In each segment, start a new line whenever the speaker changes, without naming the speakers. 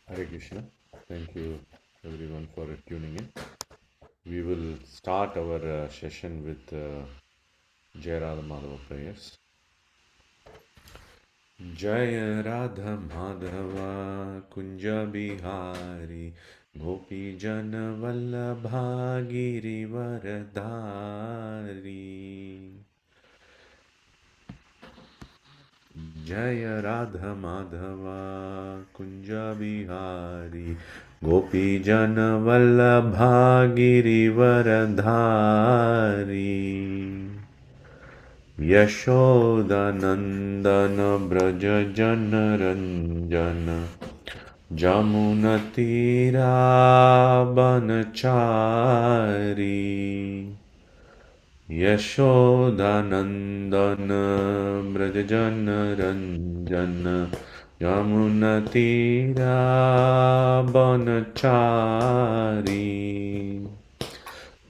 Hare Krishna. Thank you everyone for tuning in. We will start our session with Jai Radha Madhava prayers. Jai Radha Madhava Kunja Bihari Gopi Jana Vallabha Giri Varadhari Jai Radha Madhava Kunja Bihari Gopi Jana Vallabha Giri Varadhari Yashodanandana Braja Jana Ranjana Jamunatira Banachari Yashodanandana Brajajana Ranjana Yamunatira Banachari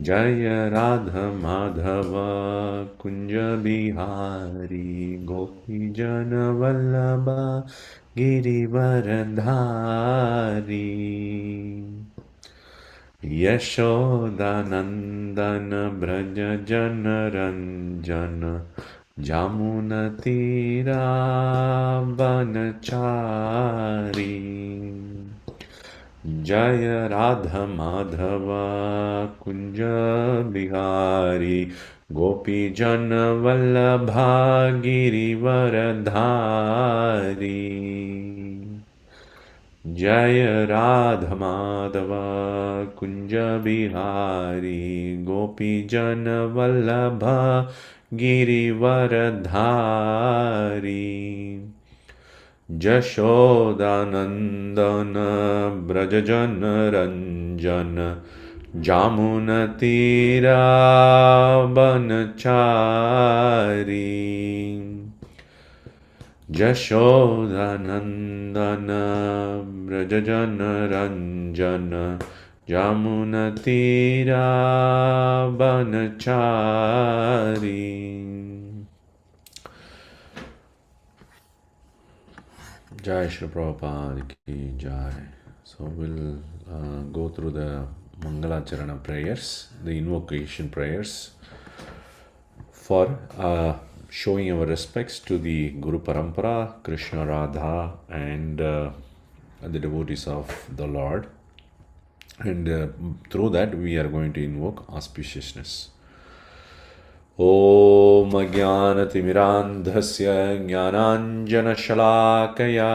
Jaya Radha Madhava Kunja Bihari Gopi Jana Vallabha Girivaradhari Yashodanandana Braja Jana Ranjana Jamunatira Banachari Jaya Radha Madhava Kunja Bihari Gopi Jana Vallabha Girivaradhari Jaya Radha Madhava Kunja Bihari Gopi Jana Vallabha Girivaradhari Jashodanandana Brajajana Ranjana Jamunatira Banachari Jashodanandana Brajajana Ranjana Jamunatira Banachari Jai Shri Prabhupada ki Jai. So we'll go through the Mangalacharana prayers, the invocation prayers for showing our respects to the Guru Parampara, Krishna Radha, and the devotees of the Lord. And through that, we are going to invoke auspiciousness. ॐ अज्ञानतिमिरान्धस्य ज्ञानाञ्जनशलाकया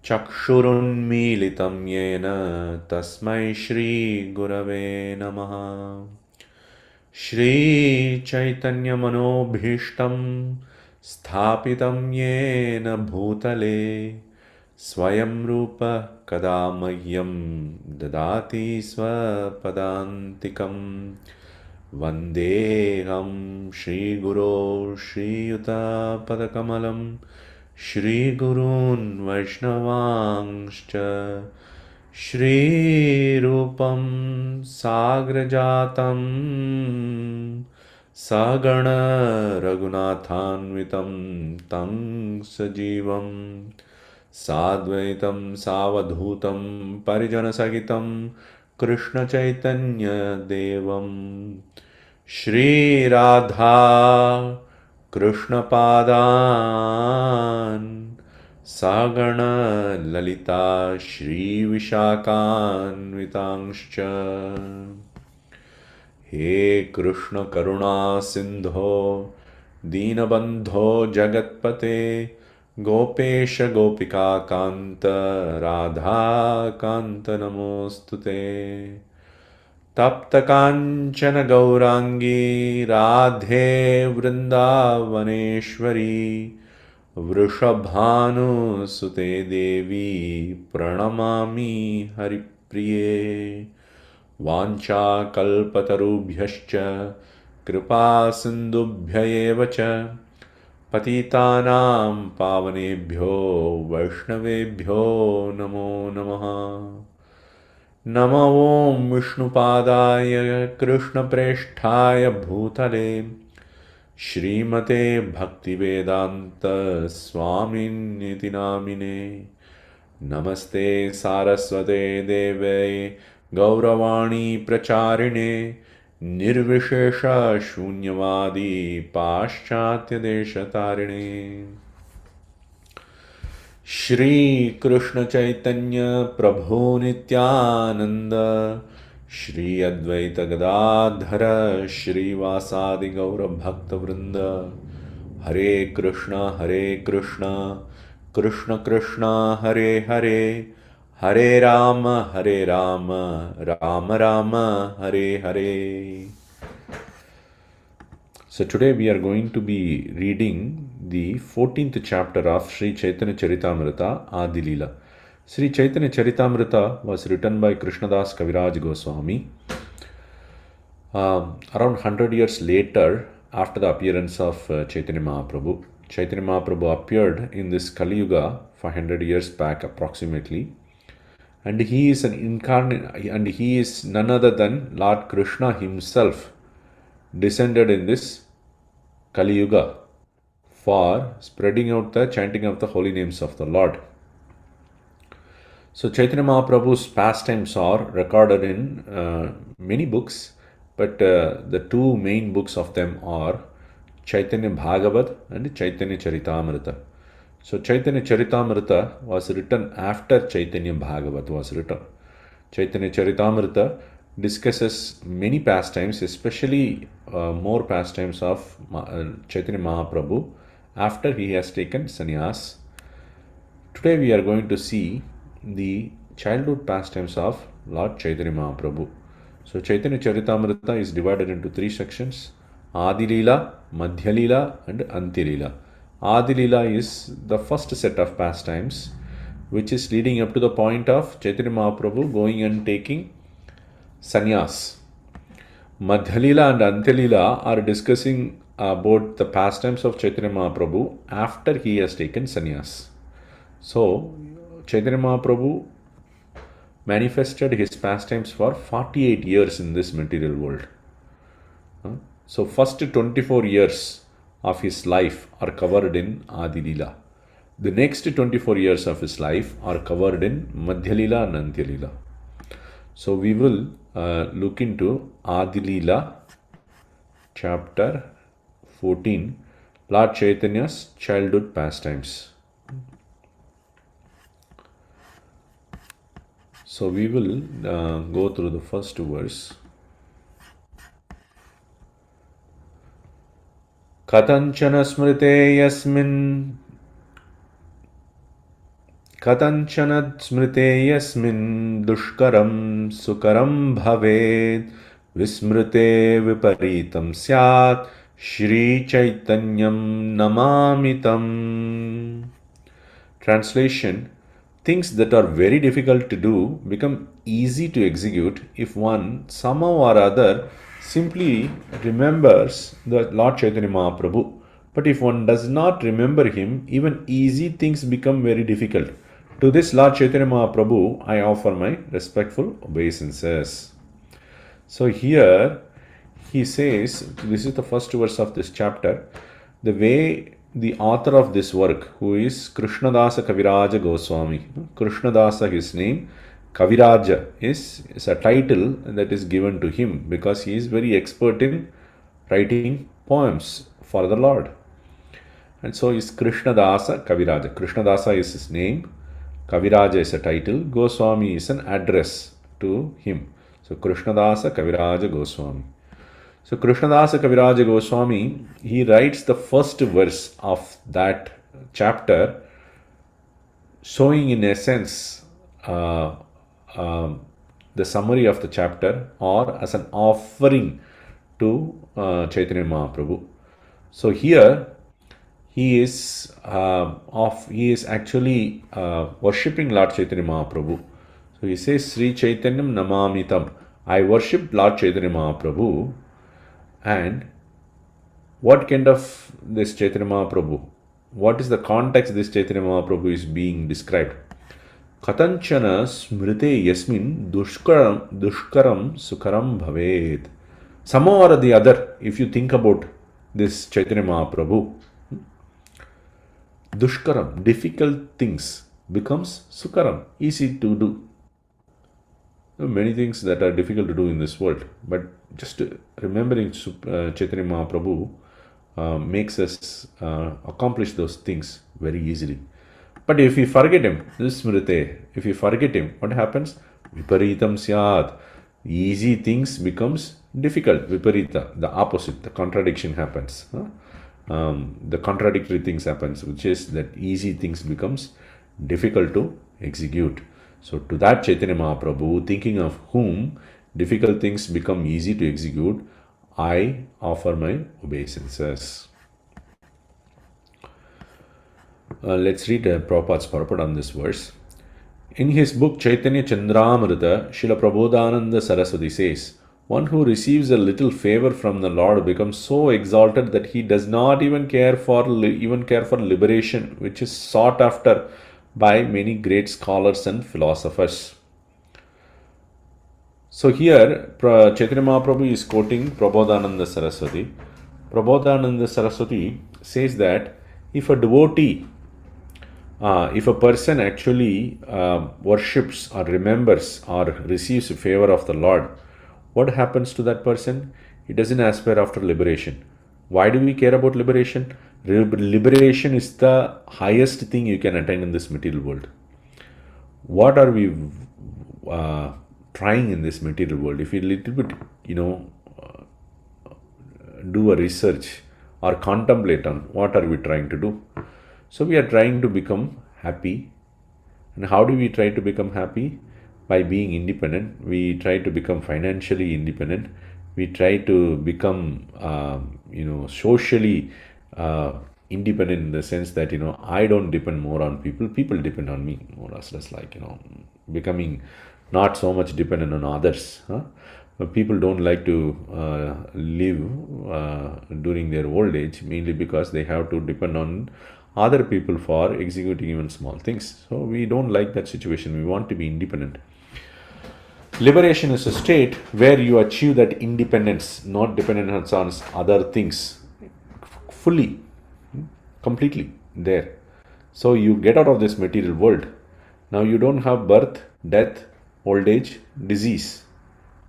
चक्षुरुन्मीलितं येन तस्मै श्रीगुरवे नमः श्रीचैतन्यमनोभीष्टं स्थापितं येन भूतले स्वयं रूप कदा मह्यं ददाति स्वपदान्तिकम् Vandeham Shri Guru Shri Yuta Padakamalam Shri Gurun Vaishnavangscha Shri Rupam Sagrajatam Sagana Raghunathanvitam Tang Sajivam Sadvaitam Savadhutam Parijana Sagitam Krishna Caitanya Devam Shri Radha Krishna Padan Sagana Lalita Shri Vishakan Vitangscha He Krishna Karuna Sindho Dinabandho Jagatpate Gopesha Gopika Kanta Radha Kanta Namostute Tapta Kanchana Gaurangi Radhe Vrindavaneshwari Vrishabhanu Sute Devi Pranamami Haripriye Vancha Kalpatarubhyascha Kripa Sindubhyayevacha Patitanam Pavanebhyo Vaishnavebhyo Namo Namaha Namo Om Vishnupadaya Krishna Presthaya Bhutale Shrimate Bhaktivedanta Swamin Niti Namine Namaste Saraswate Deve Gauravani Pracharine Nirvishesha Shunyavadi Paschatya Deshatarine Shri Krishna Caitanya Prabhu Nityananda Shri Advaita Gadadhara Shri Vasadi Gaura Bhakta Vrinda Hare Krishna Krishna Krishna Hare Hare Hare Rama Rama Rama Hare Hare. So today we are going to be reading the 14th chapter of Sri Chaitanya Charitamrita Adi Leela. Sri Chaitanya Charitamrita was written by Krishnadas Kaviraj Goswami around 100 years later after the appearance of Chaitanya Mahaprabhu. Chaitanya Mahaprabhu appeared in this Kali Yuga 500 years back approximately, and he is an incarnate, and he is none other than Lord Krishna himself descended in this Kali Yuga for spreading out the chanting of the holy names of the Lord. So Chaitanya Mahaprabhu's pastimes are recorded in many books, but the two main books of them are Chaitanya Bhagavat and Chaitanya Charitamrita. So Chaitanya Charitamrita was written after Chaitanya Bhagavat was written. Chaitanya Charitamrita discusses many pastimes, especially more pastimes of Chaitanya Mahaprabhu after he has taken sannyas. Today we are going to see the childhood pastimes of Lord Chaitanya Mahaprabhu. So Chaitanya Charitamrita is divided into three sections: Adi Leela, Madhya Leela and Antya Leela. Adi Leela is the first set of pastimes which is leading up to the point of Chaitanya Mahaprabhu going and taking sannyas. Madhya Leela and Antya Leela are discussing about the pastimes of Chaitanya Mahaprabhu after he has taken sannyas. So Chaitanya Mahaprabhu manifested his pastimes for 48 years in this material world. So first 24 years of his life are covered in Adi Leela. The next 24 years of his life are covered in Madhya Leela and Antya Leela. So we will look into Adi Leela, chapter 14, Lord Chaitanya's childhood pastimes. So we will go through the first verse. Katanchana smrite yasmin dushkaram sukaram bhaved vismrite viparitam syat Shri Chaitanyam namamitam. Translation: things that are very difficult to do become easy to execute if one somehow or other simply remembers the Lord Chaitanya Mahaprabhu. But if one does not remember him, even easy things become very difficult. To this Lord Chaitanya Mahaprabhu, I offer my respectful obeisances. So here he says, this is the first verse of this chapter, the way the author of this work, who is Krishnadasa Kaviraja Goswami. Krishnadasa, his name, Kaviraja is a title that is given to him because he is very expert in writing poems for the Lord. And so is Krishnadasa Kaviraja. Krishnadasa is his name, Kaviraja is a title, Goswami is an address to him. So Krishnadasa Kaviraja Goswami. So Krishnadasa Kaviraja Goswami, he writes the first verse of that chapter, showing in essence the summary of the chapter, or as an offering to Chaitanya Mahaprabhu. So here he is actually worshipping Lord Chaitanya Mahaprabhu. So he says, Sri Chaitanyam Namamitam. I worship Lord Chaitanya Mahaprabhu. And what kind of this Chaitanya Mahaprabhu? What is the context this Chaitanya Mahaprabhu is being described? Katanchana smrite yasmin dushkaram sukaram bhaved. Somehow or the other, if you think about this Chaitanya Mahaprabhu, dushkaram, difficult things becomes Sukaram, easy to do. There are many things that are difficult to do in this world, but just remembering Chaitanya Mahaprabhu makes us accomplish those things very easily. But if we forget him, this smrite, if we forget him, what happens? Viparitam syad. Easy things becomes difficult. Viparita, the opposite, the contradiction happens. The contradictory things happens, which is that easy things becomes difficult to execute. So to that Chaitanya Mahaprabhu, thinking of whom difficult things become easy to execute, I offer my obeisances. Let's read Prabhupada's purport on this verse. In his book Chaitanya Chandramrita, Srila Prabodhananda Saraswati says, one who receives a little favor from the Lord becomes so exalted that he does not even care for liberation, which is sought after by many great scholars and philosophers. So here Chaitanya Mahaprabhu is quoting Prabodhananda Saraswati. Prabodhananda Saraswati says that if a devotee, if a person actually worships or remembers or receives a favor of the Lord, what happens to that person? He doesn't aspire after liberation. Why do we care about liberation? Liberation is the highest thing you can attain in this material world. What are we trying in this material world? If we little bit, do a research or contemplate on what are we trying to do. So we are trying to become happy. And how do we try to become happy? By being independent. We try to become financially independent. We try to become, socially independent in the sense that, I don't depend more on people. People depend on me, more or less, like, becoming not so much dependent on others. But people don't like to live during their old age, mainly because they have to depend on other people for executing even small things. So we don't like that situation. We want to be independent. Liberation is a state where you achieve that independence, not dependence on other things, fully, completely there. So you get out of this material world. Now you don't have birth, death, old age, disease.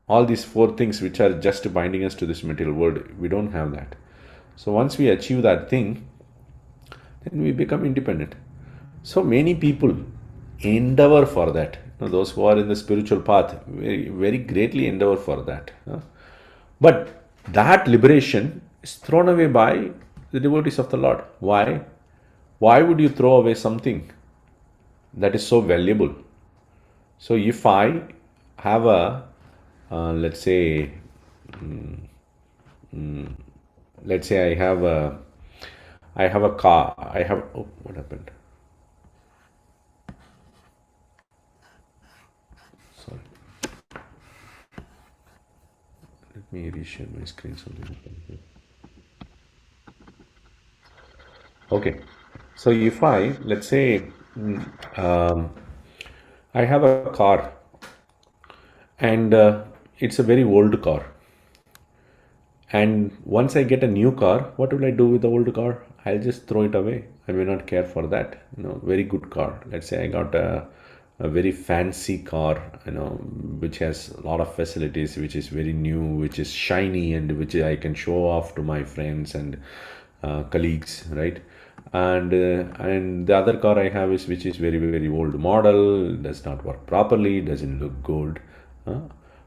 All these four things which are just binding us to this material world, we don't have that. So once we achieve that thing, then we become independent. So many people endeavor for that. Those who are in the spiritual path very, very greatly endeavor for that. But that liberation is thrown away by the devotees of the Lord. Why? Why would you throw away something that is so valuable? So if I have a, let's say I have a car. What happened? Sorry. Let me reshare my screen. Okay. So if I, let's say, I have a car and it's a very old car. And once I get a new car, what will I do with the old car? I'll just throw it away. I may not care for that. Very good car. Let's say I got a very fancy car, which has a lot of facilities, which is very new, which is shiny, and which I can show off to my friends and colleagues, right? And the other car I have which is very, very old model, does not work properly, doesn't look good.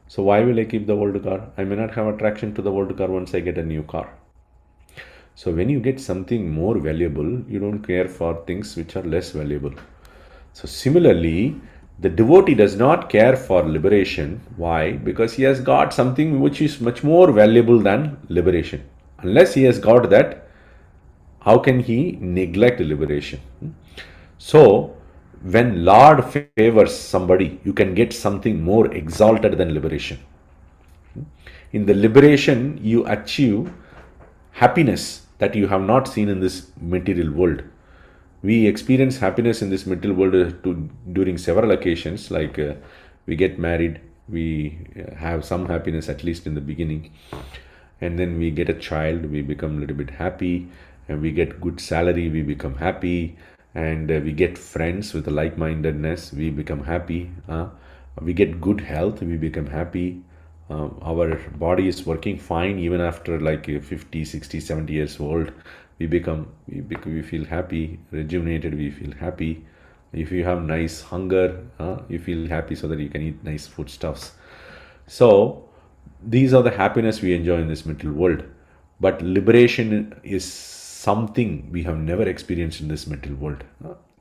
So why will I keep the old car? I may not have attraction to the old car once I get a new car. So when you get something more valuable, you don't care for things which are less valuable. So similarly, the devotee does not care for liberation. Why? Because he has got something which is much more valuable than liberation. Unless he has got that, how can he neglect liberation? So when Lord favors somebody, you can get something more exalted than liberation. In the liberation, you achieve happiness that you have not seen in this material world. We experience happiness in this material world during several occasions, like we get married, we have some happiness at least in the beginning, and then we get a child, we become a little bit happy, and we get good salary, we become happy, and we get friends with like-mindedness, we become happy. We get good health, we become happy. Our body is working fine even after like 50, 60, 70 years old. We feel happy, rejuvenated, we feel happy. If you have nice hunger, you feel happy so that you can eat nice foodstuffs. So these are the happiness we enjoy in this material world. But liberation is something we have never experienced in this material world.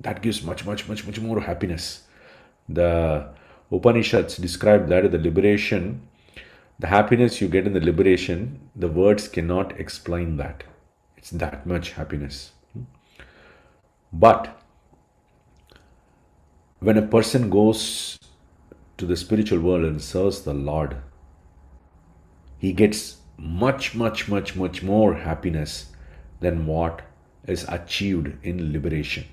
That gives much, much, much, much more happiness. The Upanishads describe that the liberation, the happiness you get in the liberation, the words cannot explain that. It's that much happiness. But when a person goes to the spiritual world and serves the Lord, he gets much, much, much, much more happiness than what is achieved in liberation.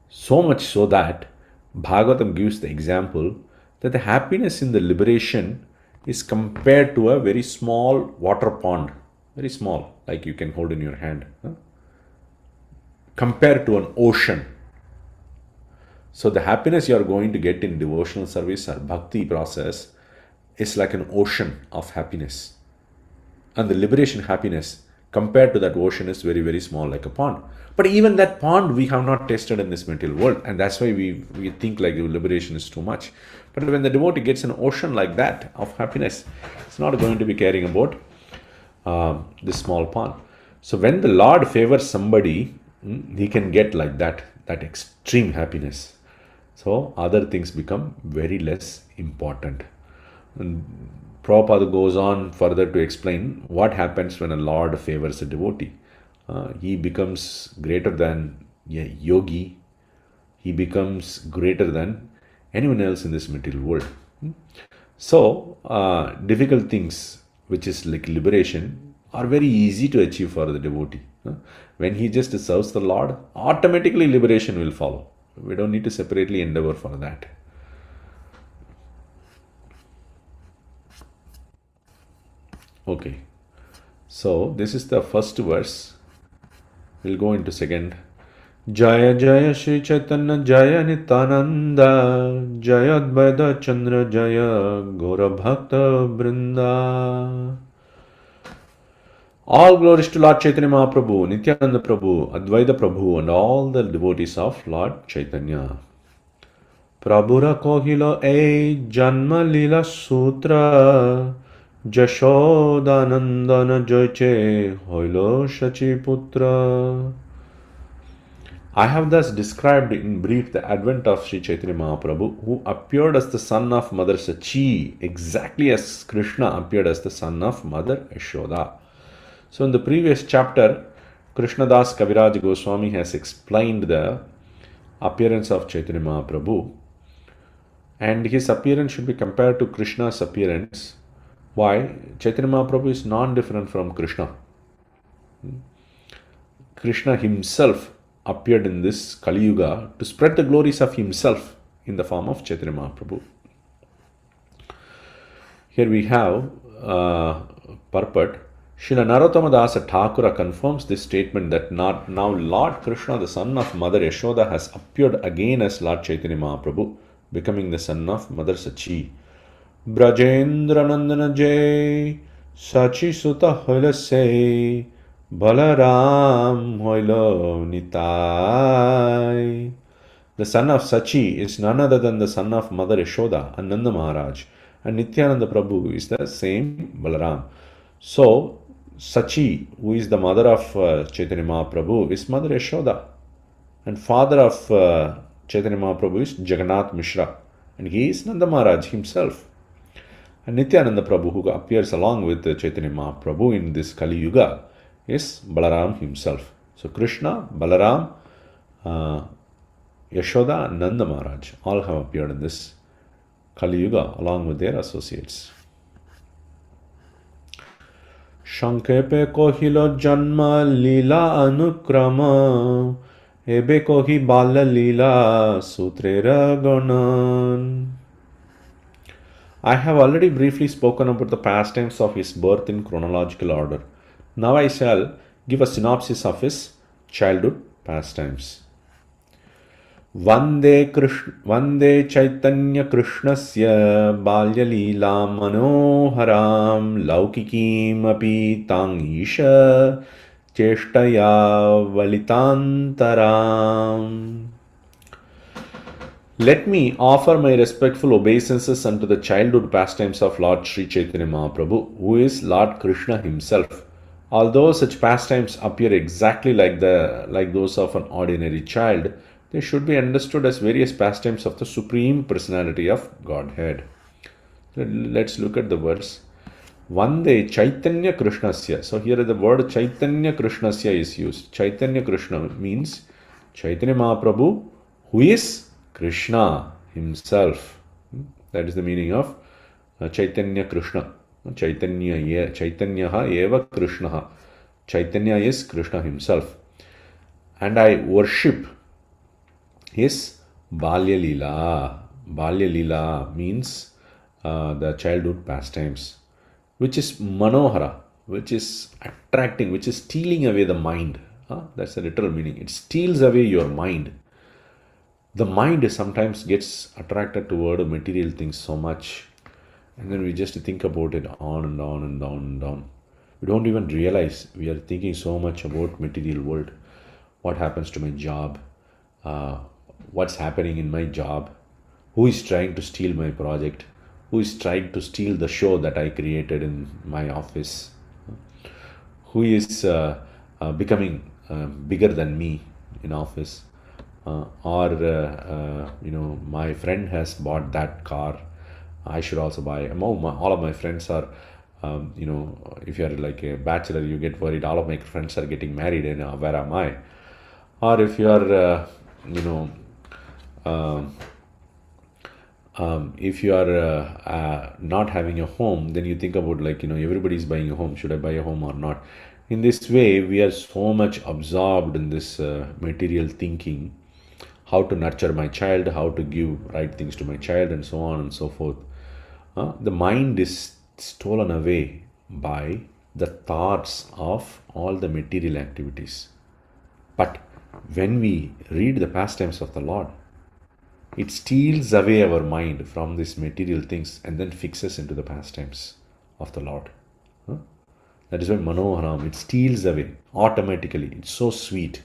So much so that Bhagavatam gives the example that the happiness in the liberation is compared to a very small water pond, very small, like you can hold in your hand, compared to an ocean. So the happiness you are going to get in devotional service or bhakti process is like an ocean of happiness. And the liberation happiness compared to that ocean is very, very small, like a pond. But even that pond we have not tasted in this material world, and that's why we think like liberation is too much. But when the devotee gets an ocean like that of happiness, it's not going to be caring about this small pond. So when the Lord favors somebody, he can get like that extreme happiness. So other things become very less important. And Prabhupada goes on further to explain what happens when a Lord favors a devotee. He becomes greater than a yogi. He becomes greater than anyone else in this material world. So difficult things, which is like liberation, are very easy to achieve for the devotee. When he just serves the Lord, automatically liberation will follow. We don't need to separately endeavor for that. Okay, so this is the first verse. We'll go into second. Jaya Jaya Shri Chaitanya Jaya Nityananda Jaya Advaita Chandra Jaya Gora Bhakta Brinda. All glories to Lord Chaitanya Mahaprabhu, Nityananda Prabhu, Advaita Prabhu, and all the devotees of Lord Chaitanya. Prabhura Kohilo E Janma Lila Sutra Jashodanandana Joyche Hoilo Shachiputra. I have thus described in brief the advent of Sri Chaitanya Mahaprabhu, who appeared as the son of Mother Sachi, exactly as Krishna appeared as the son of Mother Yashoda. So in the previous chapter, Krishnadas Kaviraj Goswami has explained the appearance of Chaitanya Mahaprabhu, and his appearance should be compared to Krishna's appearance. Why? Chaitanya Mahaprabhu is non-different from Krishna. Krishna himself appeared in this Kali Yuga to spread the glories of himself in the form of Chaitanya Mahaprabhu. Here we have purport. Srila Narottama Dasa Thakura confirms this statement that now Lord Krishna, the son of Mother Yashoda, has appeared again as Lord Chaitanya Mahaprabhu, becoming the son of Mother Sachi. Brajendra Nandana Jay Sachi Sutta Hoila Se Balaram Hoila Nitai. The son of Sachi is none other than the son of Mother Yashoda, Nanda Maharaj, and Nityananda Prabhu is the same Balaram. So Sachi, who is the mother of Chaitanya Mahaprabhu, is Mother Yashoda, and father of Chaitanya Mahaprabhu is Jagannath Mishra, and he is Nanda Maharaj himself. And Nityananda Prabhu, who appears along with Chaitanya Mahaprabhu in this Kali Yuga, is Balaram himself. So Krishna, Balaram, Yashoda, and Nanda Maharaj all have appeared in this Kali Yuga along with their associates. Shankepe kohilo janma lila anukrama ebe kohi bala lila sutrera ganan. I have already briefly spoken about the pastimes of his birth in chronological order. Now I shall give a synopsis of his childhood pastimes. Vande Chaitanya Krishnasya Balyalilam Manoharam Laukikim api tang isha Cheshtaya Valitantaram. Let me offer my respectful obeisances unto the childhood pastimes of Lord Sri Chaitanya Mahaprabhu, who is Lord Krishna himself. Although such pastimes appear exactly like those of an ordinary child, they should be understood as various pastimes of the Supreme Personality of Godhead. Let's look at the verse. Vande Chaitanya Krishnasya. So here the word Chaitanya Krishnasya is used. Chaitanya Krishna means Chaitanya Mahaprabhu, who is Krishna himself. That is the meaning of Chaitanya Krishna. Chaitanya eva Krishna. Chaitanya is Krishna himself. And I worship his Balya Lila. Balya Lila means the childhood pastimes, which is Manohara, which is attracting, which is stealing away the mind. That's the literal meaning. It steals away your mind. The mind sometimes gets attracted toward material things so much, and then we just think about it on and on and on and on. We don't even realize we are thinking so much about material world. What happens to my job? What's happening in my job? Who is trying to steal my project? Who is trying to steal the show that I created in my office? Who is becoming bigger than me in office? My friend has bought that car, I should also buy. All of my friends are, if you're like a bachelor, you get worried, all of my friends are getting married and where am I? Or if you're, if you are not having a home, then you think about everybody's buying a home, should I buy a home or not? In this way, we are so much absorbed in this material thinking, how to nurture my child, how to give right things to my child, and so on and so forth. The mind is stolen away by the thoughts of all the material activities. But when we read the pastimes of the Lord, it steals away our mind from these material things and then fixes into the pastimes of the Lord. That is why Manoharam, it steals away automatically. It's so sweet.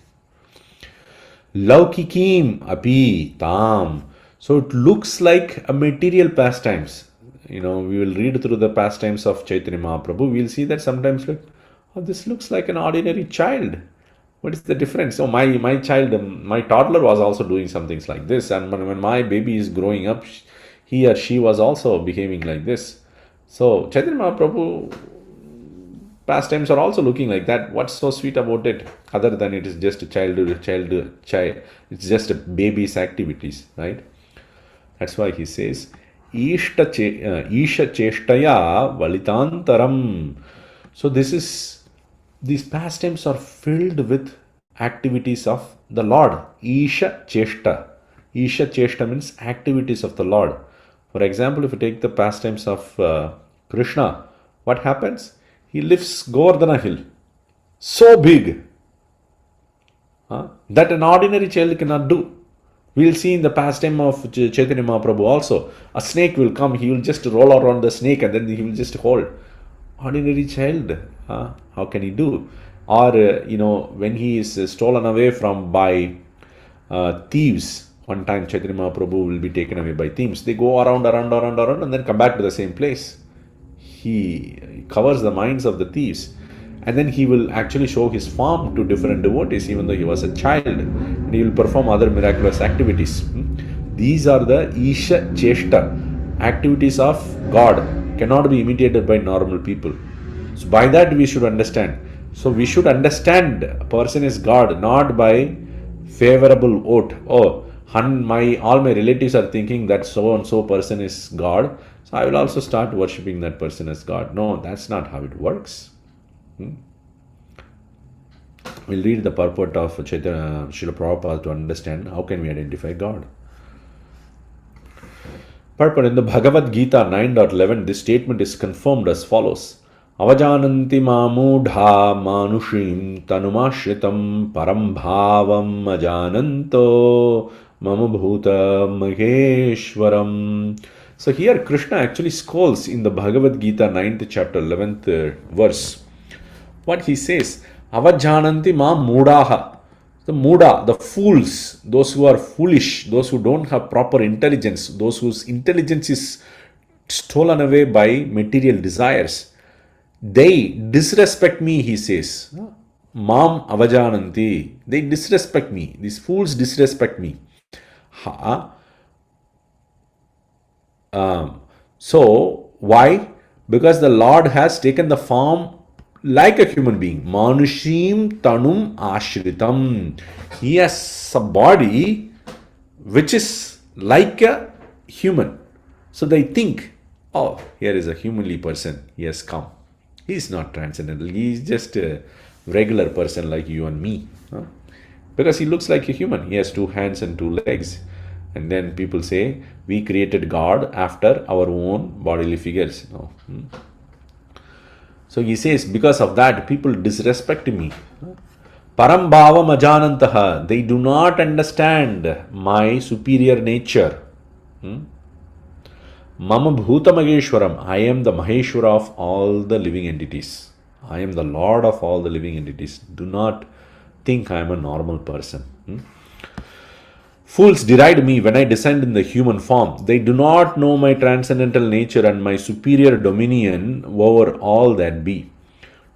Laukikim api tam. So it looks like a material pastimes. We will read through the pastimes of Chaitanya Mahaprabhu. We'll see that sometimes this looks like an ordinary child. What is the difference? So my child, my toddler was also doing some things like this. And when my baby is growing up, he or she was also behaving like this. So Chaitanya Mahaprabhu pastimes are also looking like that. What's so sweet about it? Other than it is just a child. It's just a baby's activities, right? That's why he says, Isha Cheshtaya Valitantaram. So these pastimes are filled with activities of the Lord. Isha Cheshta. Isha Cheshta means activities of the Lord. For example, if you take the pastimes of Krishna, what happens? He lifts Govardhana hill. So big that an ordinary child cannot do. We will see in the pastime of Chaitanya Mahaprabhu also. A snake will come, he will just roll around the snake and then he will just hold. Ordinary child, how can he do? Or, when he is stolen away by thieves. One time Chaitanya Mahaprabhu will be taken away by thieves. They go around and then come back to the same place. He covers the minds of the thieves. And then he will actually show his form to different devotees, even though he was a child. And he will perform other miraculous activities. These are the Isha Cheshta, activities of God, cannot be imitated by normal people. So by that we should understand. So we should understand a person is God, not by favorable vote. All my relatives are thinking that so and so person is God, so I will also start worshipping that person as God. No, that's not how it works. We'll read the purport of Srila Prabhupada to understand how can we identify God. Purport in the Bhagavad Gita 9.11, this statement is confirmed as follows. Avajananti mamudha manushim tanumashritam param bhavam ajananto Mama Bhuta Maheshwaram. So here Krishna actually scolds in the Bhagavad Gita 9th chapter 11th verse. What he says, Avajananti ma mudaha. The muda, the fools, those who are foolish, those who don't have proper intelligence, those whose intelligence is stolen away by material desires, they disrespect me, he says. Mam avajananti. They disrespect me. These fools disrespect me. So, why? Because the Lord has taken the form like a human being. Manushim tanum ashritam. He has a body which is like a human. So they think, oh, here is a humanly person. He has come. He is not transcendental. He is just a regular person like you and me. Because he looks like a human. He has 2 hands and 2 legs. And then people say, we created God after our own bodily figures. No. So he says, because of that, people disrespect me. Param bhavam ajanantaha. They do not understand my superior nature. Mama bhuta mageshwaram. I am the Maheshwara of all the living entities. I am the Lord of all the living entities. Do not think I am a normal person. Fools deride me when I descend in the human form. They do not know my transcendental nature and my superior dominion over all that be.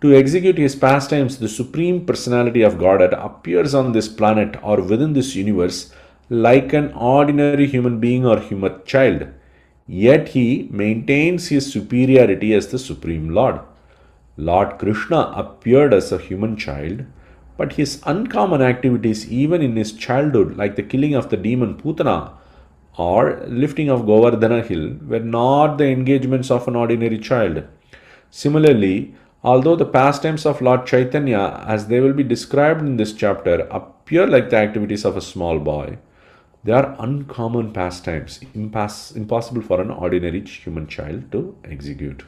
To execute his pastimes, the Supreme Personality of Godhead appears on this planet or within this universe like an ordinary human being or human child. Yet he maintains his superiority as the Supreme Lord. Lord Krishna appeared as a human child, but his uncommon activities even in his childhood, like the killing of the demon Putana or lifting of Govardhana hill, were not the engagements of an ordinary child. Similarly, although the pastimes of Lord Caitanya, as they will be described in this chapter, appear like the activities of a small boy, they are uncommon pastimes, impossible for an ordinary human child to execute.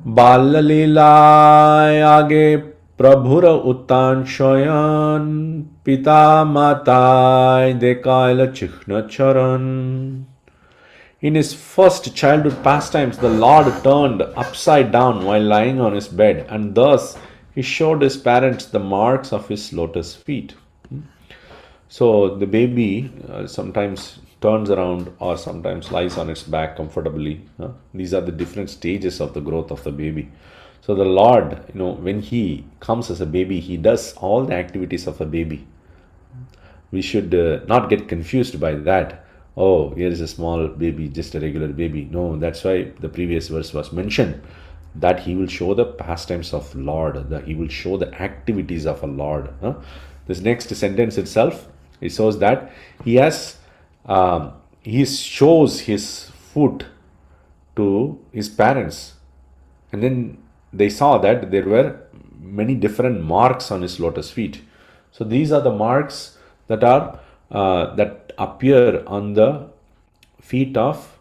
Balalalilai age prabhura uttan shoyan pita matai dekaila chikhna charan. In his first childhood pastimes, the Lord turned upside down while lying on his bed, and thus he showed his parents the marks of his lotus feet. So the baby sometimes turns around or sometimes lies on its back comfortably. These are the different stages of the growth of the baby. So the Lord, when he comes as a baby, he does all the activities of a baby. We should not get confused by that. Oh, here is a small baby, just a regular baby. No, that's why the previous verse was mentioned, that he will show the pastimes of Lord, that he will show the activities of a Lord. This next sentence itself, it shows that he shows his foot to his parents, and then they saw that there were many different marks on his lotus feet. So these are the marks that are that appear on the feet of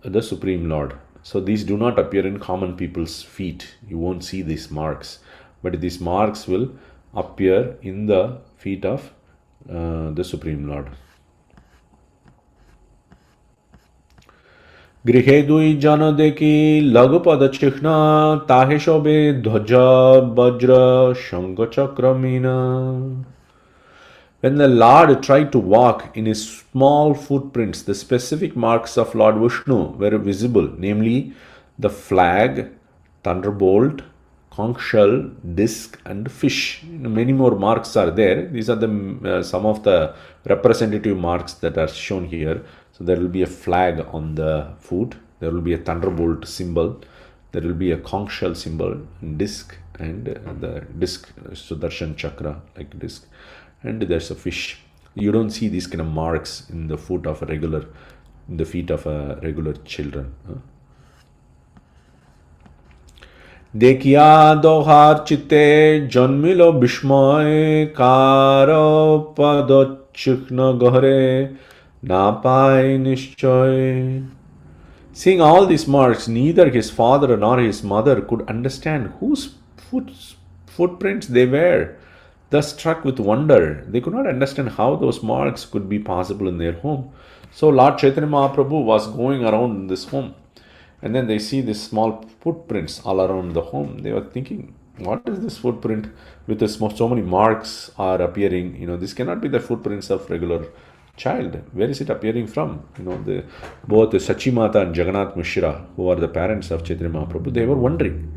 the Supreme Lord. So these do not appear in common people's feet. You won't see these marks, but these marks will appear in the feet of the Supreme Lord. Grihe dui jana deki lagupad chikhna tahe shobe dhwaja vajra shanga chakramina. When the Lord tried to walk, in his small footprints, the specific marks of Lord Vishnu were visible, namely the flag, thunderbolt, conch shell, disc, and fish. Many more marks are there. These are the some of the representative marks that are shown here. So there will be a flag on the foot. There will be a thunderbolt symbol. There will be a conch shell symbol, disc, and the disc, Sudarshan chakra, like disc. And there's a fish. You don't see these kind of marks in the feet of regular children. Dekhiya dohar chitte janmilo bishmoy karo pado chikhna gahre na pai nishchoy. Seeing all these marks, neither his father nor his mother could understand whose footprints they were. thus struck with wonder. They could not understand how those marks could be possible in their home. So Lord Chaitanya Mahaprabhu was going around this home, and then they see these small footprints all around the home. They were thinking, what is this footprint with this, so many marks are appearing? This cannot be the footprints of regular child. Where is it appearing from? Both Sachimata and Jagannath Mishra, who are the parents of Chaitanya Mahaprabhu, they were wondering.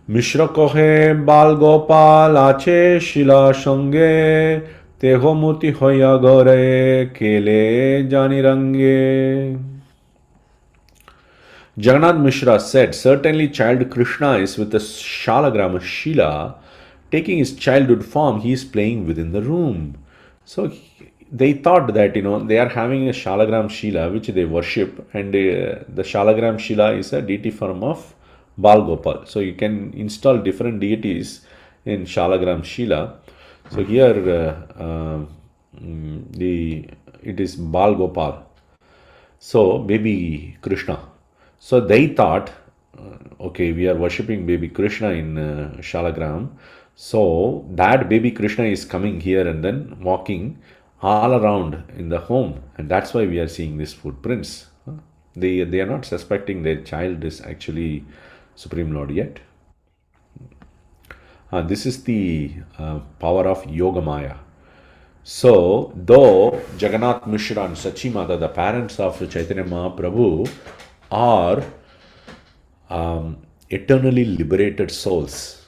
Mishra kohe bal gopal ache shila sange teho murti hoya gore kele jani range. Jagannath Mishra said, certainly child Krishna is with the Shalagrama Shila, taking his childhood form, he is playing within the room. So they thought that, they are having a Shalagram Shila which they worship, and the Shalagram Shila is a deity form of Bal Gopal. So you can install different deities in Shalagram Shila. So here it is Bal Gopal. So baby Krishna. So they thought, okay, we are worshipping baby Krishna in Shalagram. So that baby Krishna is coming here and then walking all around in the home. And that's why we are seeing these footprints. They are not suspecting their child is actually Supreme Lord yet. This is the power of Yogamaya. So, though Jagannath Mishra and Sachimata, the parents of Chaitanya Mahaprabhu, are eternally liberated souls,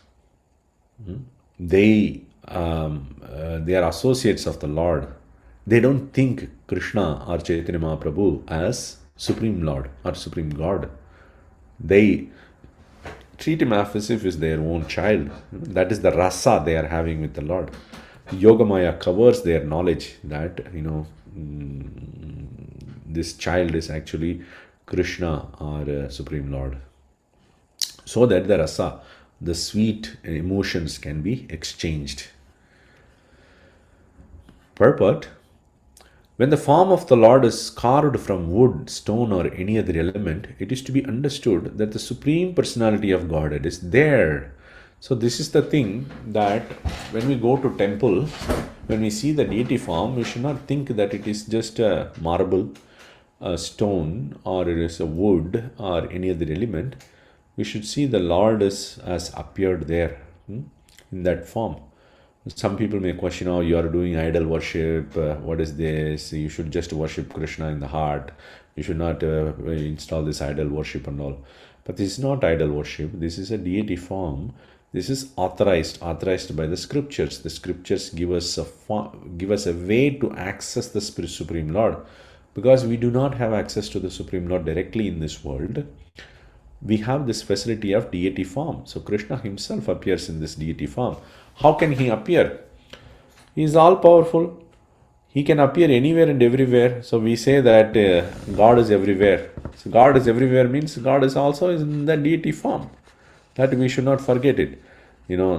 they are associates of the Lord. They don't think Krishna or Chaitanya Mahaprabhu as Supreme Lord or Supreme God. They treat him as if he's their own child. That is the rasa they are having with the Lord. Yogamaya covers their knowledge that, this child is actually Krishna or Supreme Lord. So that the rasa, the sweet emotions, can be exchanged. Purport: when the form of the Lord is carved from wood, stone, or any other element, it is to be understood that the Supreme Personality of Godhead is there. So this is the thing, that when we go to temple, when we see the deity form, we should not think that it is just a marble, a stone, or it is a wood, or any other element. We should see the Lord has appeared there in that form. Some people may question, oh, you are doing idol worship, what is this? You should just worship Krishna in the heart. You should not install this idol worship and all. But this is not idol worship. This is a deity form. This is authorized by the scriptures. The scriptures give us a way to access the Supreme Lord. Because we do not have access to the Supreme Lord directly in this world, we have this facility of deity form. So Krishna himself appears in this deity form. How can he appear? He is all powerful. He can appear anywhere and everywhere. So we say that God is everywhere. So God is everywhere means God is also in the deity form. That we should not forget it.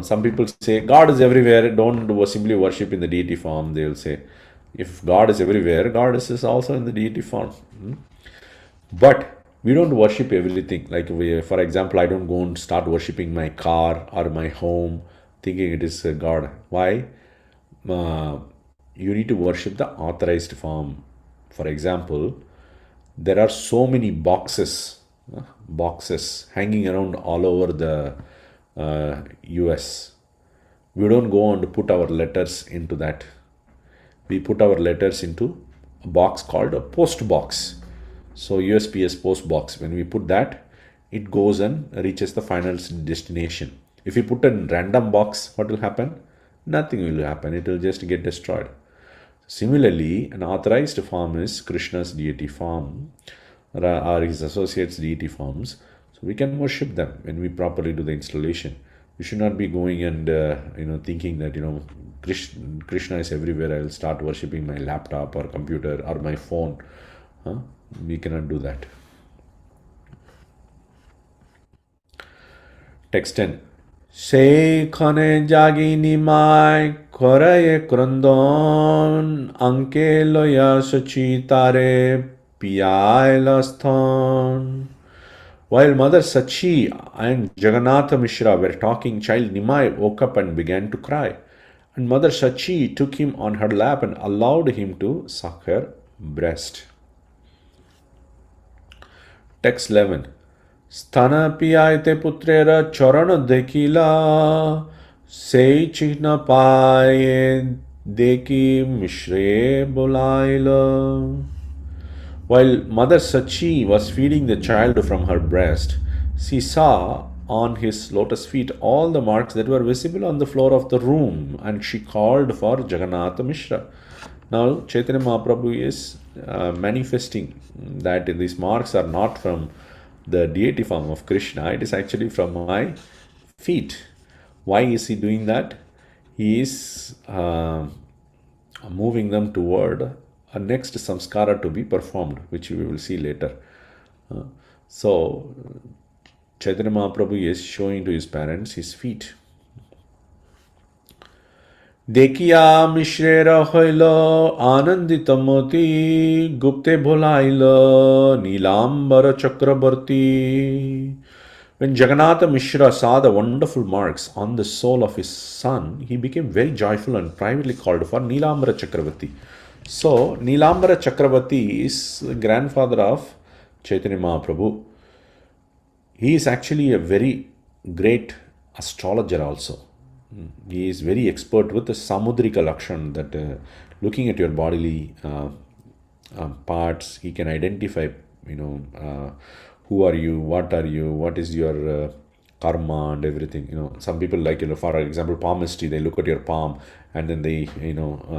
Some people say God is everywhere, don't simply worship in the deity form. They will say, if God is everywhere, God is also in the deity form. But we don't worship everything. Like for example, I don't go and start worshipping my car or my home thinking it is God. Why? You need to worship the authorized form. For example, there are so many boxes hanging around all over the US. We don't go and put our letters into that. We put our letters into a box called a post box. So USPS post box, when we put that, it goes and reaches the final destination. If you put a random box, what will happen? Nothing will happen. It will just get destroyed. Similarly, an authorized form is Krishna's deity form or his associates' deity forms. So we can worship them when we properly do the installation. We should not be going and thinking that Krishna is everywhere. I will start worshipping my laptop or computer or my phone. We cannot do that. Text 10. Seikhane jagini mai koraye krandon anke loya sachitare piyai lasthon. While Mother Sachi and Jagannatha Mishra were talking, child Nimai woke up and began to cry. And Mother Sachi took him on her lap and allowed him to suck her breast. Text 11. Sthana piyayate putrera charana dekila sei chihna paye deki mishre bolaila. While Mother Sachi was feeding the child from her breast, she saw on his lotus feet all the marks that were visible on the floor of the room, and she called for Jagannatha Mishra. Now, Chaitanya Mahaprabhu is manifesting that these marks are not from the deity form of Krishna, it is actually from my feet. Why is he doing that? He is moving them toward a next samskara to be performed, which we will see later. So, Chaitanya Mahaprabhu is showing to his parents his feet. Dekiya Mishrera Hoila Ananditamoti Gupte Bholaila Nilambara Chakrabarti. When Jagannatha Mishra saw the wonderful marks on the soul of his son, he became very joyful and privately called for Nilambara Chakravarti. So, Nilambara Chakravarti is the grandfather of Chaitanya Mahaprabhu. He is actually a very great astrologer also. He is very expert with the Samudrika Lakshan, that looking at your bodily parts, he can identify, who are you, what is your karma and everything. Some people like, for example, palmistry, they look at your palm and then they,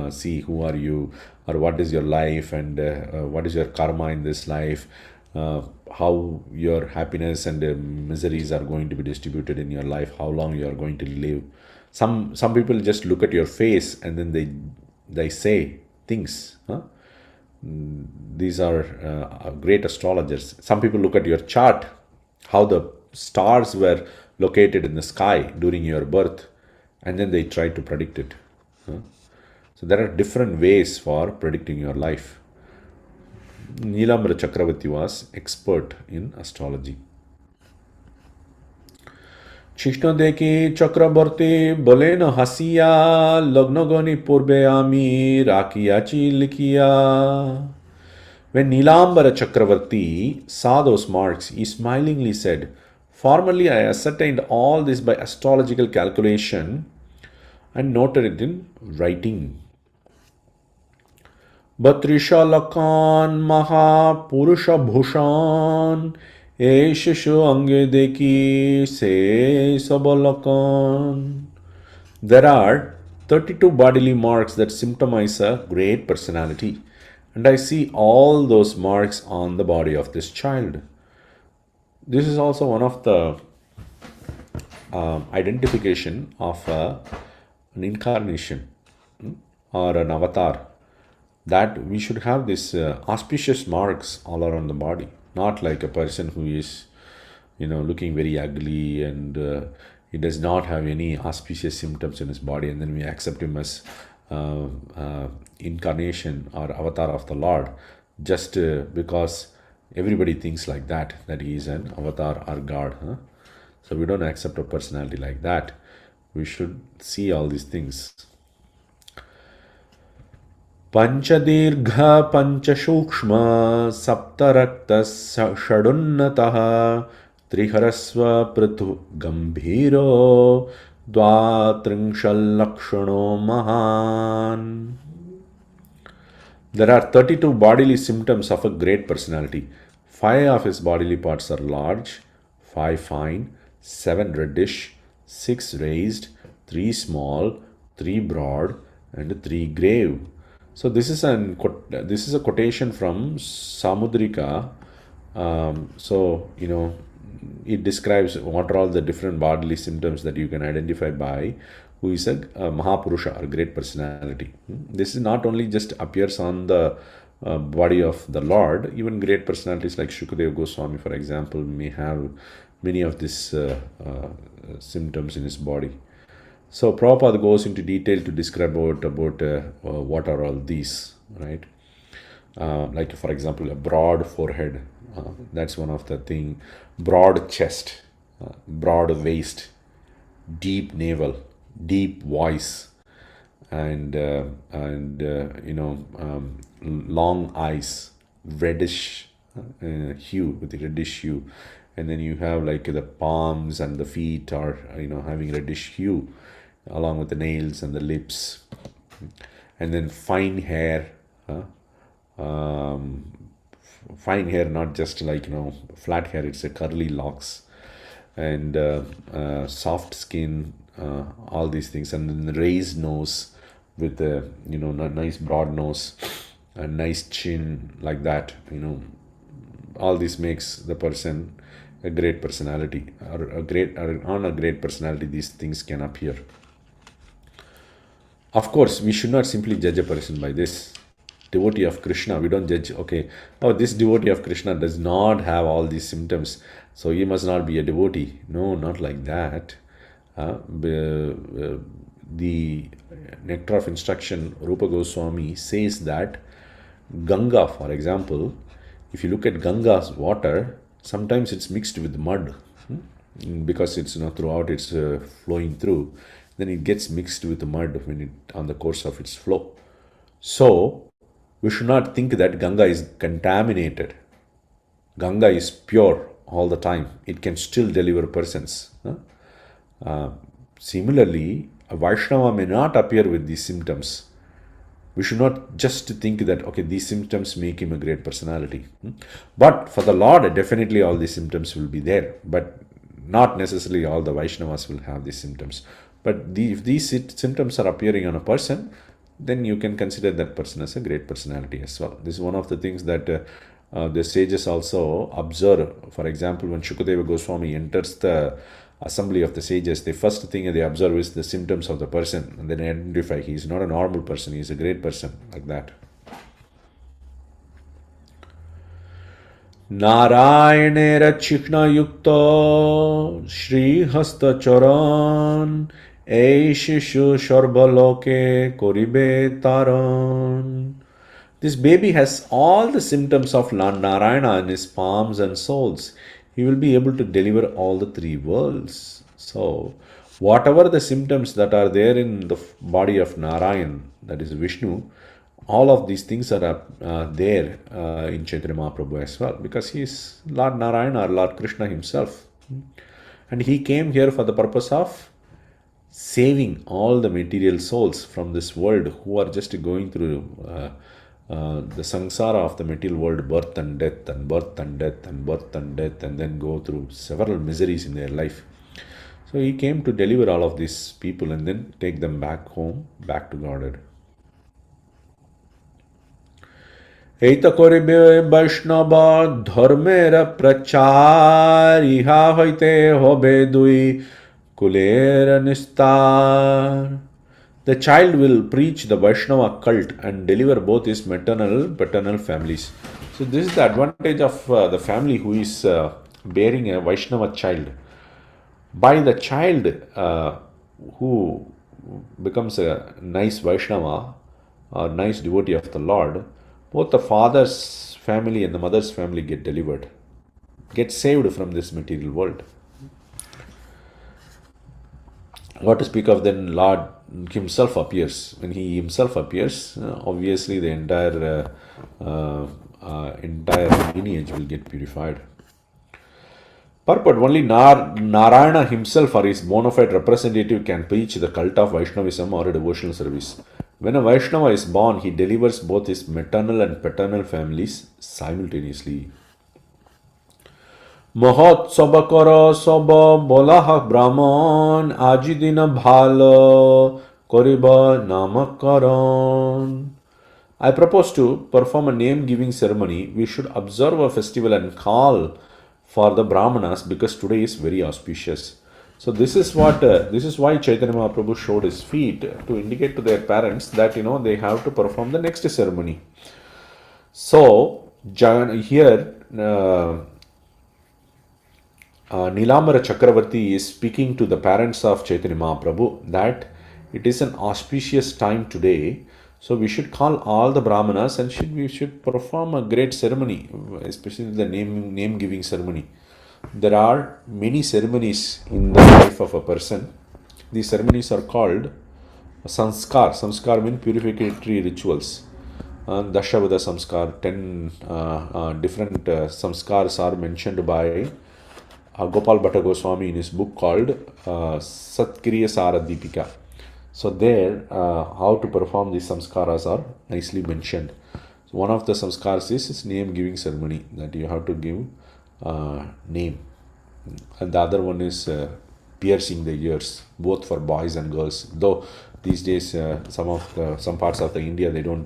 see who are you or what is your life and what is your karma in this life, how your happiness and miseries are going to be distributed in your life, how long you are going to live. Some people just look at your face and then they say things. These are great astrologers. Some people look at your chart, how the stars were located in the sky during your birth, and then they try to predict it. So there are different ways for predicting your life. Nilambara Chakravarti was expert in astrology. Krishna deki Chakrabarti bole na hasiya lagnagoni purbe ami rakiyachi likiya. When Nilambara Chakravarti saw those marks, he smilingly said, "Formerly I ascertained all this by astrological calculation and noted it in writing. Batrisha Lakan Maha Purusha Bhushan Eshishu Ange Deki Se Sabalakan." There are 32 bodily marks that symptomize a great personality, and I see all those marks on the body of this child. This is also one of the identification of an incarnation or an avatar, that we should have these auspicious marks all around the body, not like a person who is looking very ugly and he does not have any auspicious symptoms in his body, and then we accept him as incarnation or avatar of the Lord just because everybody thinks like that he is an avatar or God. So we don't accept a personality like that. We should see all these things. Panchadirgha Panchashukshma Saptarakta Shadunnataha Triharasva Prithu Gambhiro Dvatringshal Lakshano Mahan. There are 32 bodily symptoms of a great personality. 5 of his bodily parts are large, 5 fine, 7 reddish, 6 raised, 3 small, 3 broad, and 3 grave. So this is a quotation from Samudrika. It describes what are all the different bodily symptoms that you can identify by who is a Mahapurusha or great personality. This is not only just appears on the body of the Lord, even great personalities like Shukadeva Goswami, for example, may have many of these symptoms in his body. So Prabhupada goes into detail to describe about what are all these, right? like for example a broad forehead, that's one of the thing. Broad chest, broad waist, deep navel, deep voice, and long eyes, reddish hue, with the reddish hue. And then you have like the palms and the feet are having reddish hue, along with the nails and the lips. And then fine hair, um, fine hair, not just like flat hair, it's a curly locks. And soft skin, all these things. And then the raised nose with a nice broad nose, a nice chin, like that. All this makes the person a great personality, or on a great personality these things can appear. Of course, we should not simply judge a person by this. Devotee of Krishna, we don't judge, okay, oh, this devotee of Krishna does not have all these symptoms, so he must not be a devotee. No, not like that. The Nectar of Instruction, Rupa Goswami says that Ganga, for example, if you look at Ganga's water, sometimes it's mixed with mud, because it's throughout it's flowing through, then it gets mixed with mud when it on the course of its flow. So we should not think that Ganga is contaminated. Ganga is pure all the time. It can still deliver persons. Similarly, a Vaishnava may not appear with these symptoms. We should not just think that, okay, these symptoms make him a great personality. But for the Lord, definitely all these symptoms will be there. But not necessarily all the Vaishnavas will have these symptoms. But if these symptoms are appearing on a person, then you can consider that person as a great personality as well. This is one of the things that the sages also observe. For example, when Shukadeva Goswami enters the assembly of the sages, the first thing they observe is the symptoms of the person, and then identify he is not a normal person, he is a great person, like that. Narayanera Chikhna Yukta Shri Hasta Charan Shishu Sharbaloke Koribe Taran. This baby has all the symptoms of Narayana in his palms and soles. He will be able to deliver all the three worlds. So, whatever the symptoms that are there in the body of Narayan, that is Vishnu, all of these things are there in Chaitanya Mahaprabhu as well, because he is Lord Narayana or Lord Krishna himself. And he came here for the purpose of saving all the material souls from this world who are just going through the samsara of the material world, birth and death and birth and death and birth and death, and then go through several miseries in their life. So he came to deliver all of these people and then take them back home, back to Godhead. Eita koribe Vaishnava dharmera prachar iha hoite hobe dui kulera nistar. The child will preach the Vaishnava cult and deliver both his maternal and paternal families. So this is the advantage of the family who is bearing a Vaishnava child. By the child who becomes a nice Vaishnava or nice devotee of the Lord, both the father's family and the mother's family get delivered, get saved from this material world. What to speak of then, Lord himself appears. When he himself appears, obviously the entire lineage will get purified. Purport, only Narayana himself or his bona fide representative can preach the cult of Vaishnavism or a devotional service. When a Vaishnava is born, he delivers both his maternal and paternal families simultaneously. Mahotsaba karo saba bolaha brahman ajidina bhalo koriba namakaran. I propose to perform a name-giving ceremony. We should observe a festival and call for the Brahmanas because today is very auspicious. So this is why Chaitanya Mahaprabhu showed his feet to indicate to their parents that they have to perform the next ceremony. So here Nilamara Chakravarti is speaking to the parents of Chaitanya Mahaprabhu that it is an auspicious time today. So we should call all the Brahmanas and we should perform a great ceremony, especially the name giving ceremony. There are many ceremonies in the life of a person. These ceremonies are called sanskar. Sanskar means purificatory rituals. Dashavada samskar, 10 different samskars are mentioned by Gopal Bhatta Goswami in his book called Satkriya Sara Deepika. So there, how to perform these samskaras are nicely mentioned. So one of the samskaras is name giving ceremony, that you have to give name. And the other one is piercing the ears, both for boys and girls. Though these days, some parts of the India, they don't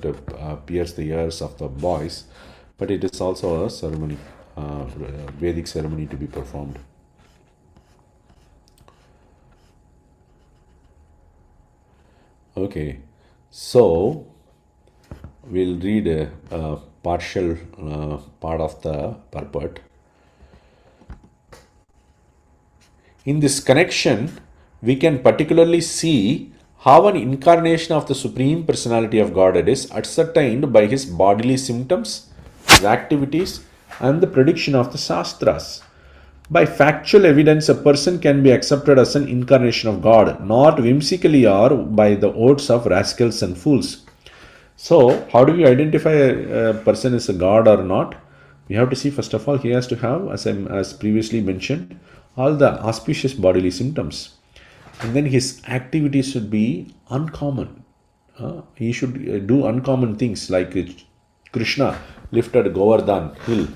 pierce the ears of the boys, but it is also a ceremony, Vedic ceremony to be performed. Okay, so we'll read a partial part of the purport. In this connection, we can particularly see how an incarnation of the Supreme Personality of Godhead is ascertained by his bodily symptoms, his activities, and the prediction of the Shastras. By factual evidence, a person can be accepted as an incarnation of God, not whimsically or by the oaths of rascals and fools. So, how do we identify a person is a God or not? We have to see, first of all, he has to have, as previously mentioned, all the auspicious bodily symptoms. And then his activities should be uncommon. He should do uncommon things like Krishna lifted Govardhan hill.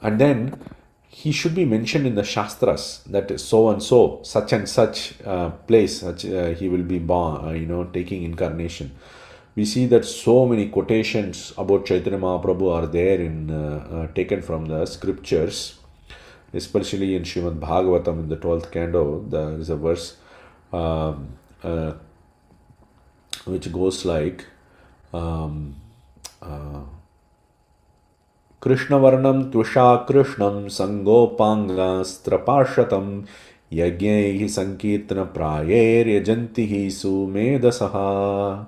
And then he should be mentioned in the Shastras, that so and so, such and such place, he will be born, taking incarnation. We see that so many quotations about Chaitanya Mahaprabhu are there taken from the scriptures, especially in Srimad Bhagavatam in the 12th canto. There is a verse which goes like Krishna Varnam Tvusha Krishnam Sangopanga Strapashatam Yajnaihi Sankirtana Prayer Yajantihi Sumedasaha.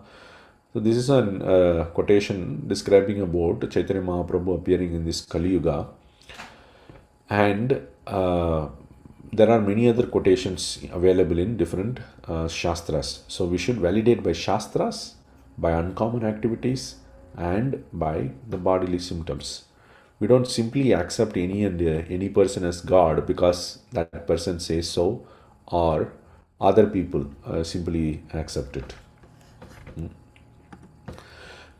So this is a quotation describing about Chaitanya Mahaprabhu appearing in this Kali Yuga. And there are many other quotations available in different Shastras. So we should validate by Shastras, by uncommon activities, and by the bodily symptoms. We don't simply accept any person as God because that person says so, or other people simply accept it.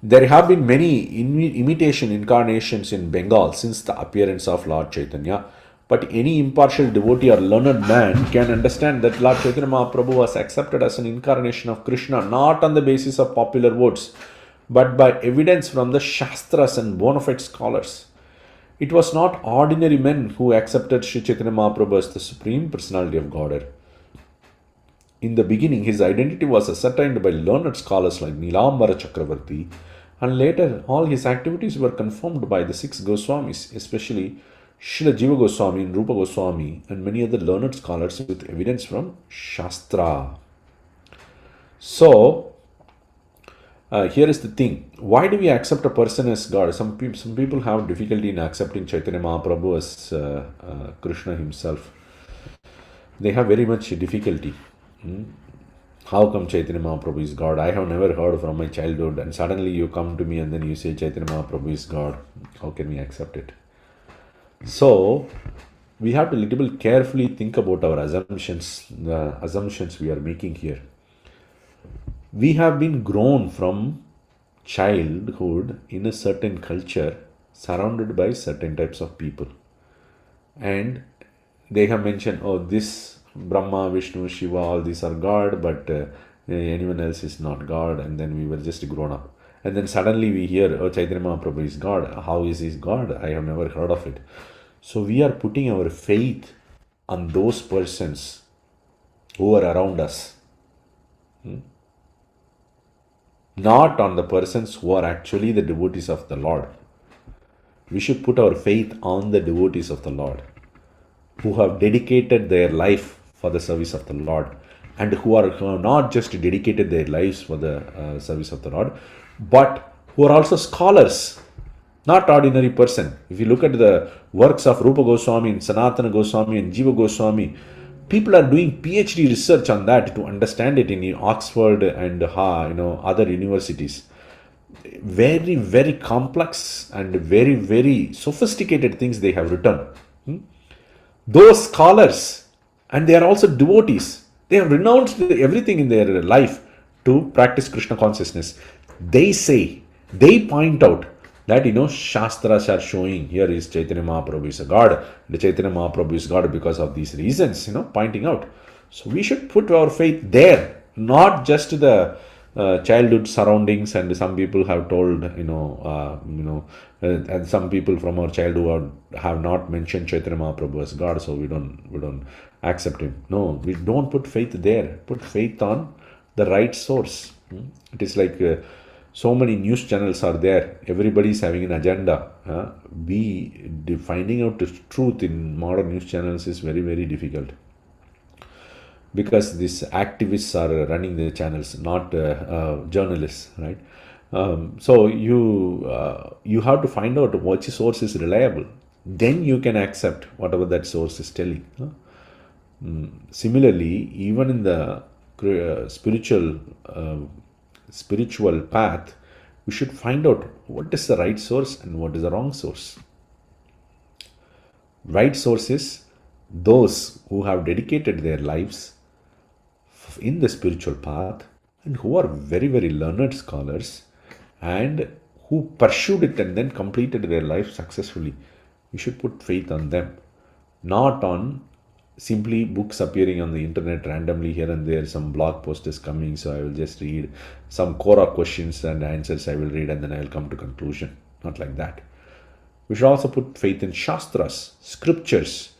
There have been many imitation incarnations in Bengal since the appearance of Lord Chaitanya, but any impartial devotee or learned man can understand that Lord Chaitanya Mahaprabhu was accepted as an incarnation of Krishna not on the basis of popular votes, but by evidence from the Shastras and bona fide scholars. It was not ordinary men who accepted Sri Chaitanya Mahaprabhu as the Supreme Personality of Godhead. In the beginning, his identity was ascertained by learned scholars like Nilambara Chakravarti, and later all his activities were confirmed by the 6 Goswamis, especially Srila Jiva Goswami and Rupa Goswami, and many other learned scholars with evidence from Shastra. So, here is the thing. Why do we accept a person as God? Some people have difficulty in accepting Chaitanya Mahaprabhu as Krishna himself. They have very much difficulty. How come Chaitanya Mahaprabhu is God? I have never heard from my childhood, and suddenly you come to me and then you say Chaitanya Mahaprabhu is God. How can we accept it? So, we have to little bit carefully think about our assumptions, the assumptions we are making here. We have been grown from childhood in a certain culture, surrounded by certain types of people. And they have mentioned, oh, this Brahma, Vishnu, Shiva, all these are God, but anyone else is not God. And then we were just grown up. And then suddenly we hear, oh, Chaitanya Mahaprabhu is God. How is he God? I have never heard of it. So we are putting our faith on those persons who are around us. Not on the persons who are actually the devotees of the Lord. We should put our faith on the devotees of the Lord, who have dedicated their life for the service of the Lord. and who are not just dedicated their lives for the service of the Lord, but who are also scholars, not ordinary person. If you look at the works of Rupa Goswami and Sanatana Goswami and Jiva Goswami, people are doing PhD research on that to understand it in Oxford and other universities. Very, very complex and very, very sophisticated things they have written. Those scholars, and they are also devotees, they have renounced everything in their life to practice Krishna consciousness. They say, they point out that, Shastras are showing here is Chaitanya Mahaprabhu is a God. The Chaitanya Mahaprabhu is God because of these reasons, pointing out. So we should put our faith there, not just the childhood surroundings. And some people have told, and some people from our childhood have not mentioned Chaitanya Mahaprabhu as God, so we don't accept him. No, we don't put faith there. Put faith on the right source. It is like so many news channels are there. Everybody is having an agenda. Finding out the truth in modern news channels is very, very difficult, because these activists are running the channels, not journalists, right? So you have to find out which source is reliable. Then you can accept whatever that source is telling. Similarly, even in the spiritual path, we should find out what is the right source and what is the wrong source. Right source is those who have dedicated their lives in the spiritual path and who are very, very learned scholars and who pursued it and then completed their life successfully. We should put faith on them, not on simply books appearing on the internet randomly here and there. Some blog post is coming, so I will just read some Quora questions and answers I will read and then I will come to conclusion. Not like that. We should also put faith in Shastras, scriptures.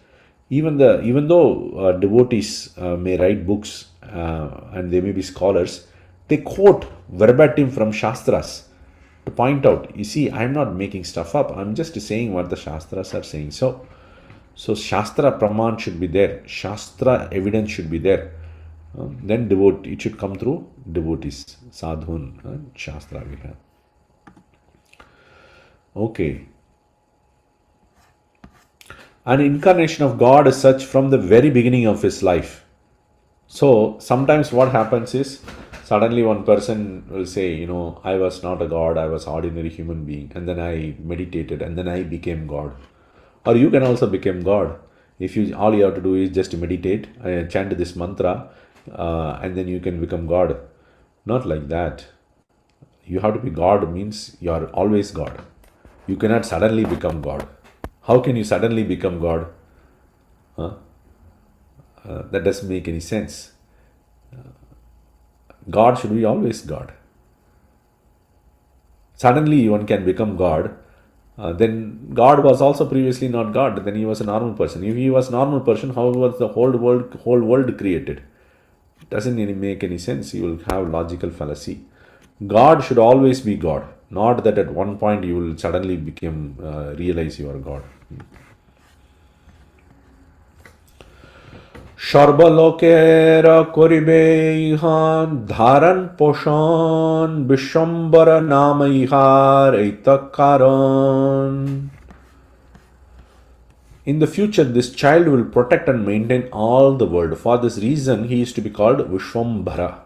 Even though devotees may write books and they may be scholars, they quote verbatim from Shastras to point out, you see, I am not making stuff up. I am just saying what the Shastras are saying. So Shastra Praman should be there. Shastra evidence should be there. Then it should come through devotees, sadhun, and Shastra we have. Okay. An incarnation of God is such from the very beginning of his life. So sometimes what happens is, suddenly one person will say, I was not a God, I was ordinary human being, and then I meditated and then I became God. Or you can also become God. All you have to do is just meditate, chant this mantra, and then you can become God. Not like that. You have to be God means you are always God. You cannot suddenly become God. How can you suddenly become God? That doesn't make any sense. God should be always God. Suddenly one can become God. Then God was also previously not God. Then he was a normal person. If he was a normal person, how was the whole world created? It doesn't make any sense. You will have logical fallacy. God should always be God. Not that at one point you will suddenly realize you are God. Sharbaloker koribe ihan dharan poshan bishambara namayhar eitakaran. In the future, this child will protect and maintain all the world. For this reason, he is to be called Vishwambara.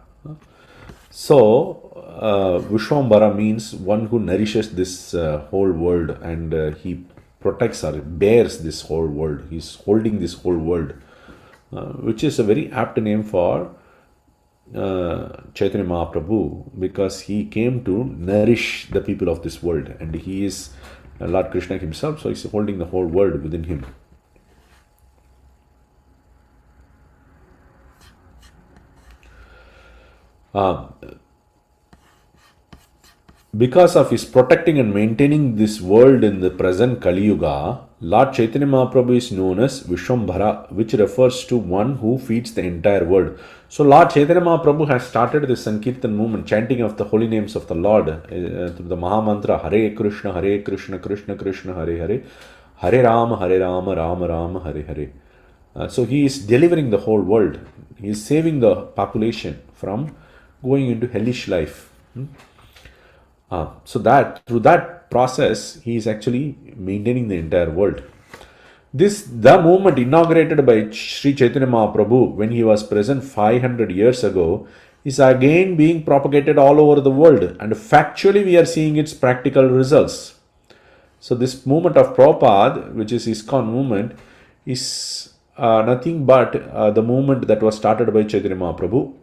So, Vishwambara means one who nourishes this whole world, and he protects or bears this whole world. He is holding this whole world. Which is a very apt name for Chaitanya Mahaprabhu, because he came to nourish the people of this world, and he is Lord Krishna himself, so he is holding the whole world within him. Because of his protecting and maintaining this world in the present Kali Yuga, Lord Chaitanya Mahaprabhu is known as Vishwambara, which refers to one who feeds the entire world. So Lord Chaitanya Mahaprabhu has started the Sankirtan movement, chanting of the holy names of the Lord through the Mahamantra Hare Krishna, Krishna Krishna, Hare Hare, Hare Rama, Rama Rama, Hare Hare. So he is delivering the whole world. He is saving the population from going into hellish life. So that through that process, he is actually maintaining the entire world. The movement inaugurated by Sri Chaitanya Mahaprabhu when he was present 500 years ago is again being propagated all over the world, and factually we are seeing its practical results. So this movement of Prabhupada, which is ISKCON movement, is nothing but the movement that was started by Chaitanya Mahaprabhu.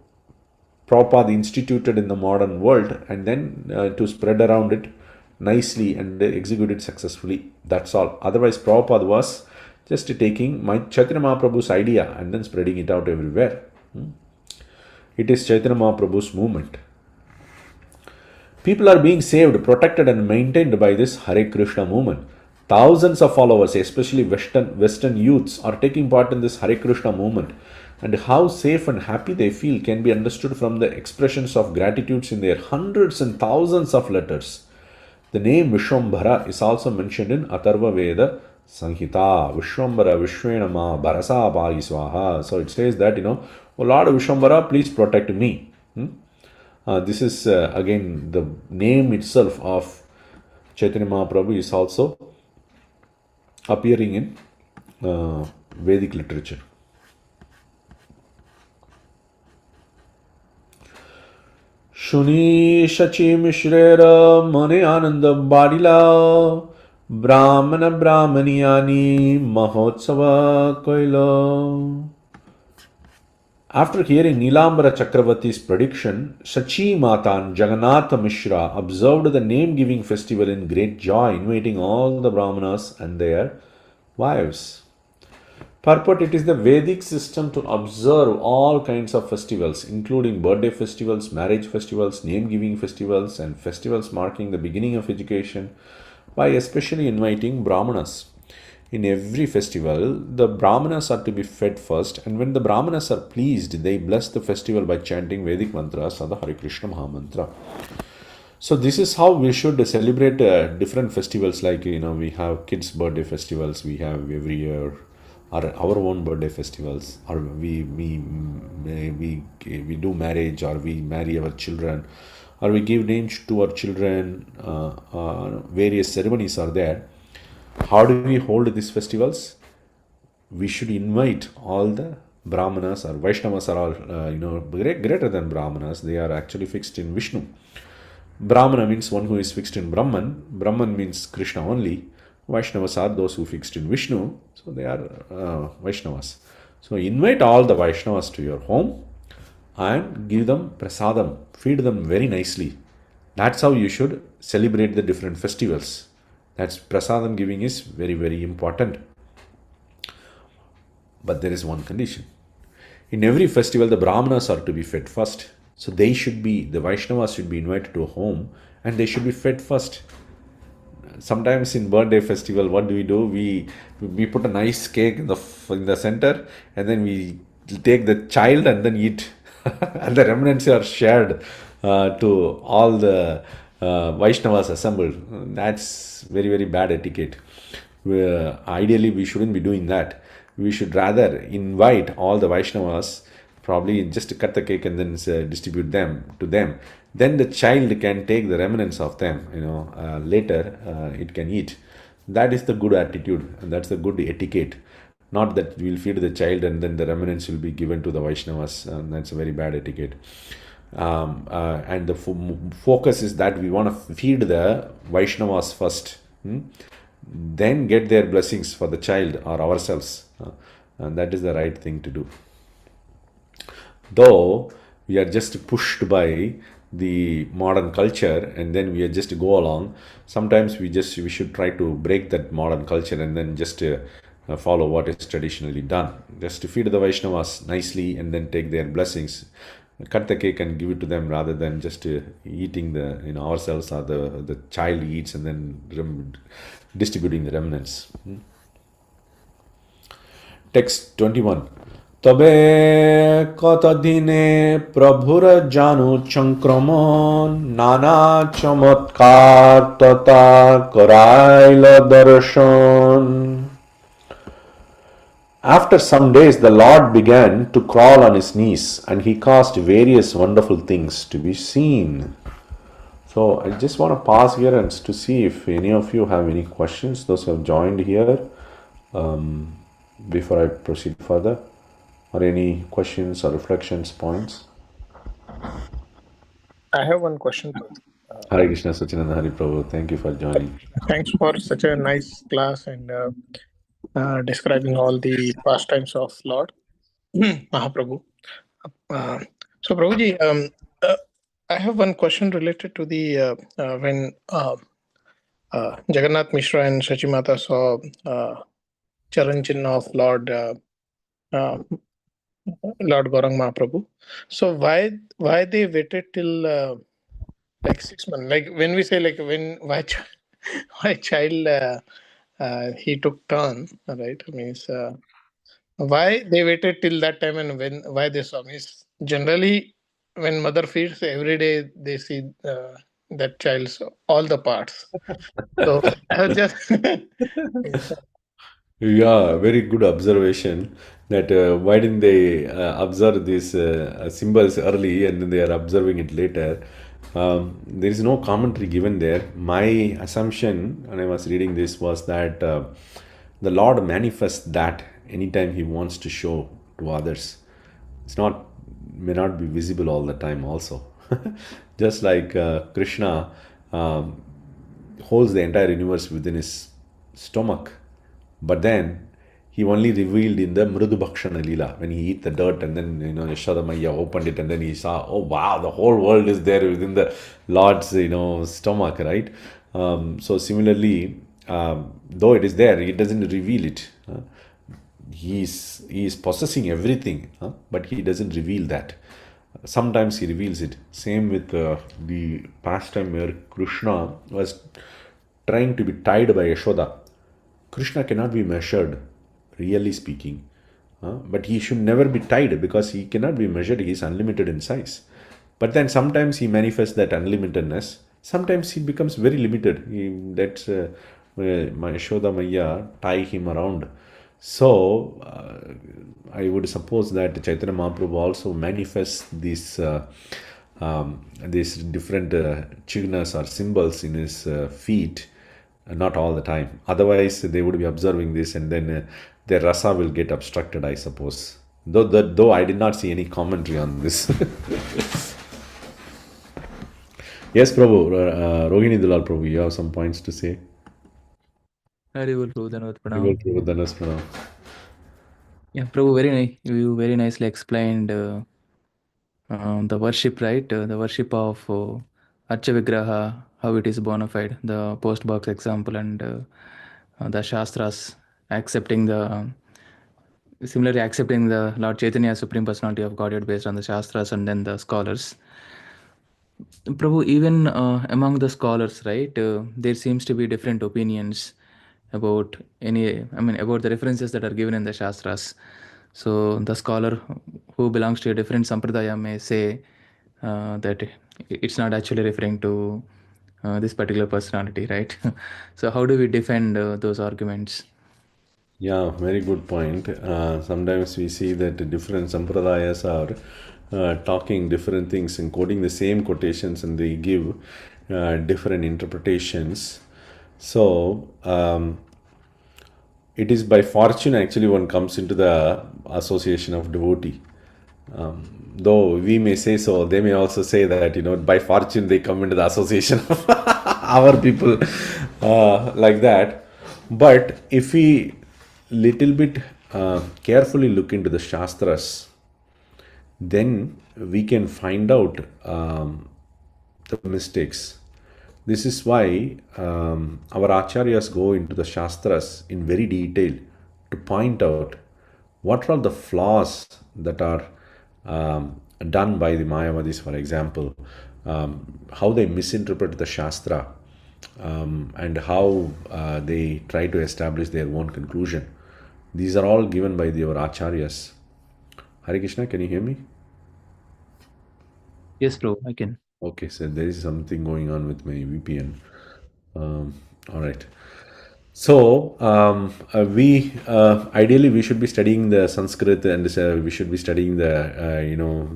Prabhupada instituted in the modern world, and then to spread around it nicely and execute it successfully. That's all. Otherwise, Prabhupada was just taking my Chaitanya Mahaprabhu's idea and then spreading it out everywhere. It is Chaitanya Mahaprabhu's movement. People are being saved, protected and maintained by this Hare Krishna movement. Thousands of followers, especially Western youths, are taking part in this Hare Krishna movement. And how safe and happy they feel can be understood from the expressions of gratitudes in their hundreds and thousands of letters. The name Vishwambhara is also mentioned in Atharva Veda Sanhita. Vishwambhara Vishwena Ma Bharasa Pagi Swaha. So it says that, oh Lord Vishwambhara, please protect me. This is again the name itself of Chaitanya Mahaprabhu is also appearing in Vedic literature. Shuni Shachi Mishrera Mane Ananda Badila Brahmana Brahmaniyani Mahotsava Koila. After hearing Nilambara Chakravarti's prediction, Sachi Mata and Jagannatha Mishra observed the name-giving festival in great joy, inviting all the Brahmanas and their wives. Purport: it is the Vedic system to observe all kinds of festivals, including birthday festivals, marriage festivals, name-giving festivals, and festivals marking the beginning of education, by especially inviting Brahmanas. In every festival, the Brahmanas are to be fed first, and when the Brahmanas are pleased, they bless the festival by chanting Vedic mantras or the Hare Krishna Mahamantra. So this is how we should celebrate different festivals. Like, we have kids' birthday festivals, we have every year, or our own birthday festivals, or we do marriage, or we marry our children, or we give names to our children. Various ceremonies are there. How do we hold these festivals? We should invite all the Brahmanas, or Vaishnavas are all, greater than Brahmanas. They are actually fixed in Vishnu. Brahmana means one who is fixed in Brahman. Brahman means Krishna only. Vaishnavas are those who fixed in Vishnu. So they are Vaishnavas. So invite all the Vaishnavas to your home and give them prasadam. Feed them very nicely. That's how you should celebrate the different festivals. That's prasadam giving is very, very important. But there is one condition. In every festival, the Brahmanas are to be fed first. So the Vaishnavas should be invited to a home and they should be fed first. Sometimes in birthday festival, what do? We put a nice cake in the center, and then we take the child and then eat. And the remnants are shared to all the Vaishnavas assembled. That's very, very bad etiquette. Ideally, we shouldn't be doing that. We should rather invite all the Vaishnavas, probably just to cut the cake and then distribute them to them. Then the child can take the remnants of them, later it can eat. That is the good attitude, and that's the good etiquette. Not that we'll feed the child and then the remnants will be given to the Vaishnavas. That's a very bad etiquette. And the focus is that we want to feed the Vaishnavas first, then get their blessings for the child or ourselves. And that is the right thing to do. Though we are just pushed by the modern culture and then we just go along, sometimes we should try to break that modern culture and then just follow what is traditionally done. Just to feed the Vaishnavas nicely and then take their blessings. Cut the cake and give it to them rather than just eating ourselves, or the child eats and then distributing the remnants. Text 21. Tabe kata dine prabhura janu chankramon nana chamatkar tata karaila darshan. After some days, the Lord began to crawl on his knees, and he caused various wonderful things to be seen. So I just want to pause here and to see if any of you have any questions, those who have joined here, before I proceed further, or any questions or reflections, points.
I have one question, Prabhu.
Hare Krishna, Sachinanda Hari Prabhu. Thank you for joining.
Thanks for such a nice class and describing all the pastimes of Lord Mahaprabhu. So, Prabhuji, I have one question related to the when Jagannath Mishra and Sachimata saw Charan Chinna of Lord Gaurang Mahaprabhu. So why they waited till like 6 months? Like when we say like why child he took turn, right? Means why they waited till that time and why they saw means generally when mother feeds every day they see that child's all the parts. So I was just means,
Yeah, very good observation. That why didn't they observe these symbols early and then they are observing it later? There is no commentary given there. My assumption when I was reading this was that the Lord manifests that anytime He wants to show to others. It's not may not be visible all the time. Also, just like Krishna holds the entire universe within his stomach, but then he only revealed in the Mridu Bhakshana Leela when he eat the dirt and then Yashoda Maya opened it and then he saw, oh wow, the whole world is there within the Lord's stomach, right? So similarly, though it is there, he doesn't reveal it. He is possessing everything, but he doesn't reveal that. Sometimes he reveals it. Same with the pastime where Krishna was trying to be tied by Yashoda. Krishna cannot be measured, really speaking. But he should never be tied because he cannot be measured. He is unlimited in size. But then sometimes he manifests that unlimitedness. Sometimes he becomes very limited. He lets my Yashoda Maya tie him around. So I would suppose that Chaitanya Mahaprabhu also manifests these different chignas or symbols in his feet, not all the time. Otherwise, they would be observing this, and then their rasa will get obstructed, I suppose. Though I did not see any commentary on this. Yes, Prabhu, Rohini Dulal Prabhu, you have some points to say.
Haribol Prabhu, Dhanavad
Prabhu,
Pranam.
Prabhu, Dhanas Pranam.
Yeah, Prabhu, you very nicely explained the worship, right? The worship of Archa Vigraha, how it is bona fide, the post box example, and the Shastras similarly accepting the Lord Chaitanya Supreme Personality of Godhead based on the Shastras and then the scholars. Prabhu, even among the scholars, right, there seems to be different opinions about about the references that are given in the Shastras. So the scholar who belongs to a different sampradaya may say that it's not actually referring to this particular personality, right? So how do we defend those arguments?
Yeah, very good point. Sometimes we see that different sampradayas are talking different things and quoting the same quotations, and they give different interpretations. So it is by fortune actually one comes into the association of devotee. Though we may say so, they may also say that by fortune they come into the association of our people, like that. But if we little bit carefully look into the shastras, then we can find out the mistakes. This is why our acharyas go into the shastras in very detail to point out what are the flaws that are done by the Mayavadis, for example, how they misinterpret the Shastra, and how they try to establish their own conclusion. These are all given by our acharyas. Hare Krishna, can you hear me?
Yes, Prabhu, I can.
Okay, so there is something going on with my VPN. All right. So we ideally we should be studying the Sanskrit, and we should be studying the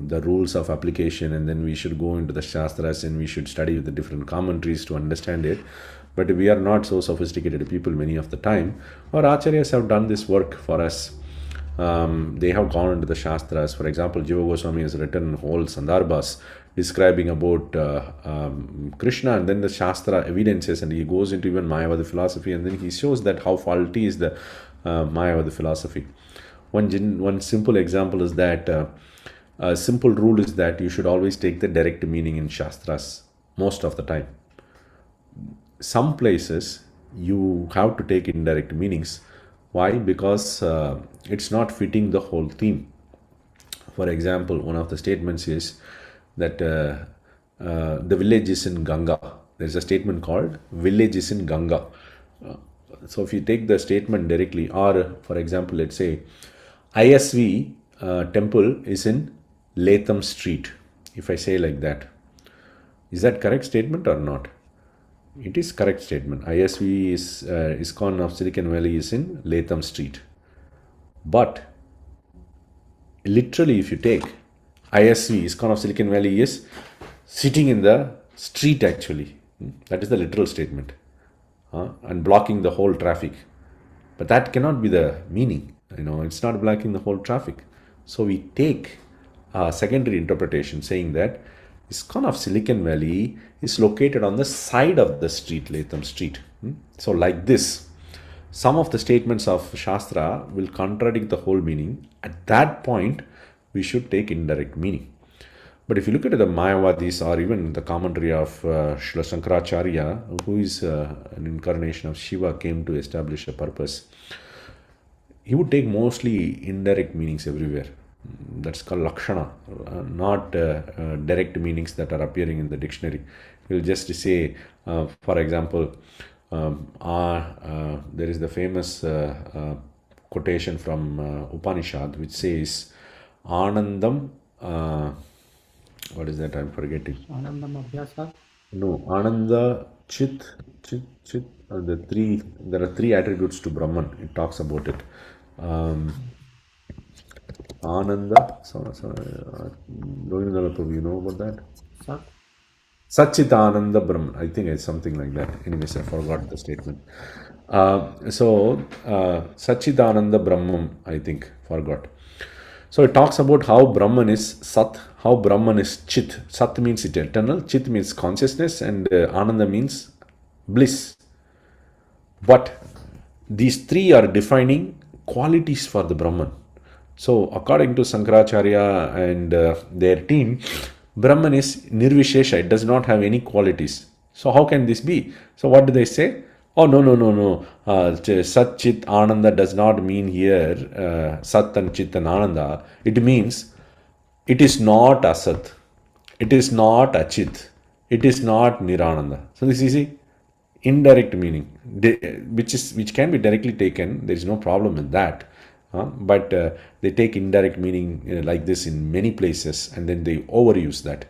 the rules of application, and then we should go into the Shastras and we should study the different commentaries to understand it. But we are not so sophisticated people many of the time. Our acharyas have done this work for us. They have gone into the Shastras. For example, Jiva Goswami has written whole Sandarbhas describing about Krishna, and then the Shastra evidences, and he goes into even Mayavada philosophy, and then he shows that how faulty is the Mayavada philosophy. One simple example is that a simple rule is that you should always take the direct meaning in Shastras most of the time. Some places you have to take indirect meanings. Why? Because it's not fitting the whole theme. For example, one of the statements is that the village is in Ganga. There's a statement called village is in Ganga. So if you take the statement directly, or for example, let's say ISV temple is in Latham Street. If I say like that, is that correct statement or not? It is correct statement. ISV is ISKCON of Silicon Valley is in Latham Street. But literally, if you take ISV, ISKCON of Silicon Valley is sitting in the street actually. That is the literal statement. And blocking the whole traffic. But that cannot be the meaning. It's not blocking the whole traffic. So we take a secondary interpretation saying that ISKCON of Silicon Valley is located on the side of the street, Latham Street. So like this, some of the statements of Shastra will contradict the whole meaning. At that point, we should take indirect meaning. But if you look at the Mayavadis, or even the commentary of Srila Shankaracharya, who is an incarnation of Shiva, came to establish a purpose, he would take mostly indirect meanings everywhere. That's called Lakshana, not direct meanings that are appearing in the dictionary. He'll just say, for example, there is the famous quotation from Upanishad which says, Anandam, what is that? I'm forgetting.
Anandam Abhyasa.
No, Ananda, Chit, there are three attributes to Brahman. It talks about it. Ananda, you know about that?
Sat.
Satchitananda Brahman. I think it's something like that. Anyways, I forgot the statement. Satchitananda Brahman, I think, forgot. So it talks about how Brahman is Sat, how Brahman is Chit. Sat means eternal, Chit means consciousness, and Ananda means bliss. But these three are defining qualities for the Brahman. So according to Sankaracharya and their team, Brahman is Nirvishesha. It does not have any qualities. So how can this be? So what do they say? Oh, no. Sat, Chit, Ananda does not mean here Sat and Chit and Ananda. It means it is not Asat. It is not Achit. It is not Nirananda. So this is indirect meaning, which can be directly taken. There is no problem with that. But they take indirect meaning like this in many places, and then they overuse that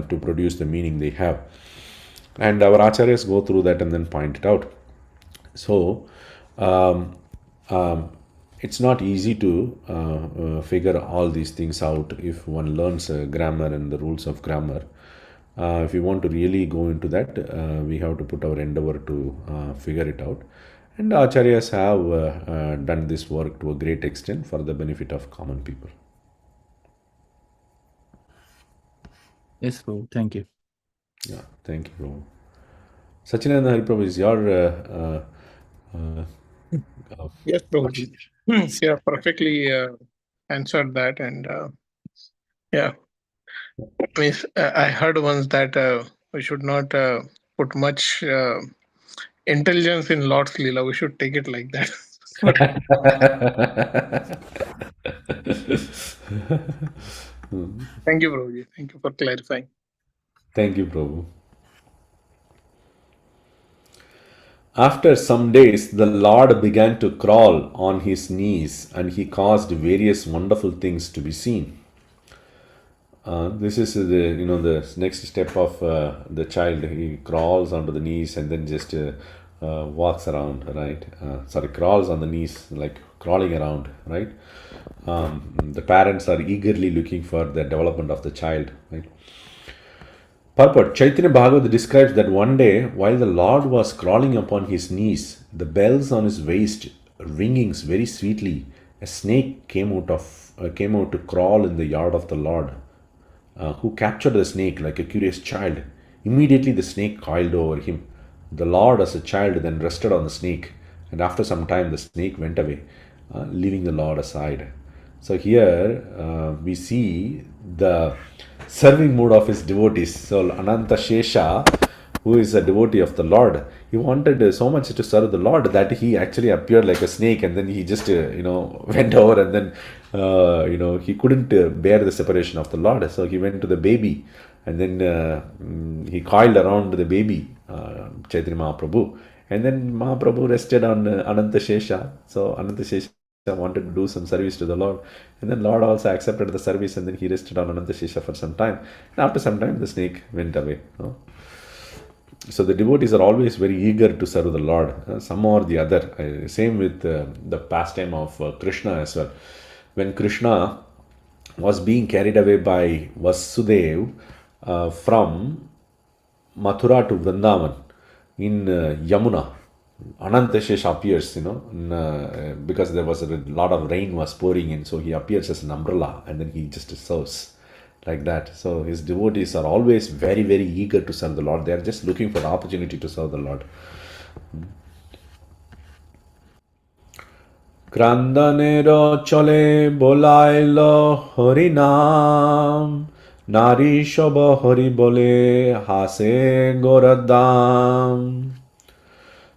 to produce the meaning they have. And our acharyas go through that and then point it out. So it's not easy to figure all these things out if one learns grammar and the rules of grammar. If we want to really go into that, we have to put our endeavor to figure it out. And acharyas have done this work to a great extent for the benefit of common people.
Yes, Prabhu. Thank you.
Yeah, thank you, Prabhu. Sachinanda Hari Prabhu, is your
Yes, Prabhuji. Yeah, perfectly answered that. And yeah, means I heard once that we should not put much intelligence in Lord's Leela. We should take it like that. Thank you, Prabhuji. Thank you for clarifying.
Thank you, Prabhu. After some days, the Lord began to crawl on his knees, and he caused various wonderful things to be seen. This is the next step of the child. He crawls onto the knees and then just walks around, right? Crawls on the knees, like crawling around, right? The parents are eagerly looking for the development of the child, right? Purport. Chaitanya Bhagavad describes that one day, while the Lord was crawling upon his knees, the bells on his waist ringing very sweetly, a snake came out to crawl in the yard of the Lord, who captured the snake like a curious child. Immediately the snake coiled over him. The Lord, as a child, then rested on the snake, and after some time the snake went away, leaving the Lord aside. So here we see the serving mood of his devotees. So Ananta Shesha, who is a devotee of the Lord, he wanted so much to serve the Lord that he actually appeared like a snake, and then he just went over, and then he couldn't bear the separation of the Lord, so he went to the baby, and then he coiled around the baby, Chaitanya Mahaprabhu, and then Mahaprabhu rested on Ananta Shesha. So Ananta Shesha wanted to do some service to the Lord, and then Lord also accepted the service, and then he rested on Ananta Shesha for some time, and after some time the snake went away. So the devotees are always very eager to serve the Lord, some or the other. Same with the pastime of Krishna as well. When Krishna was being carried away by Vasudev from Mathura to Vrindavan in Yamuna, Ananta Shesha appears, because there was a lot of rain was pouring in, so he appears as an umbrella, and then he just serves like that. So his devotees are always very, very eager to serve the Lord. They are just looking for the opportunity to serve the Lord. Krandanero chole bolailo harinam, nari shoba hari bole hase goradam.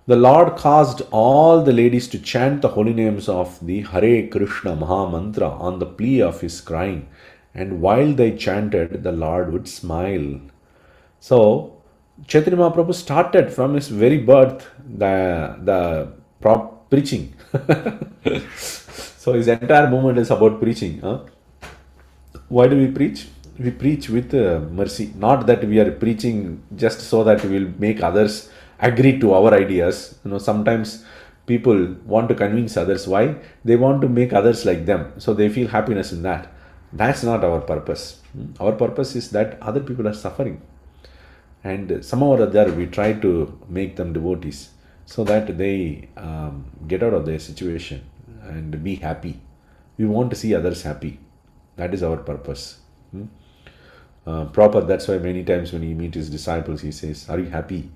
The Lord caused all the ladies to chant the holy names of the Hare Krishna Maha Mantra on the plea of his crying, and while they chanted, the Lord would smile. So Chaitanya Mahaprabhu started from his very birth the preaching. So his entire movement is about preaching. Why do we preach? We preach with mercy. Not that we are preaching just so that we will make others agree to our ideas. Sometimes people want to convince others. Why? They want to make others like them, so they feel happiness in that. That's not our purpose. Our purpose is that other people are suffering, and somehow or other we try to make them devotees so that they get out of their situation and be happy. We want to see others happy. That is our purpose. Proper. That's why many times when he meets his disciples, he says, "Are you happy?"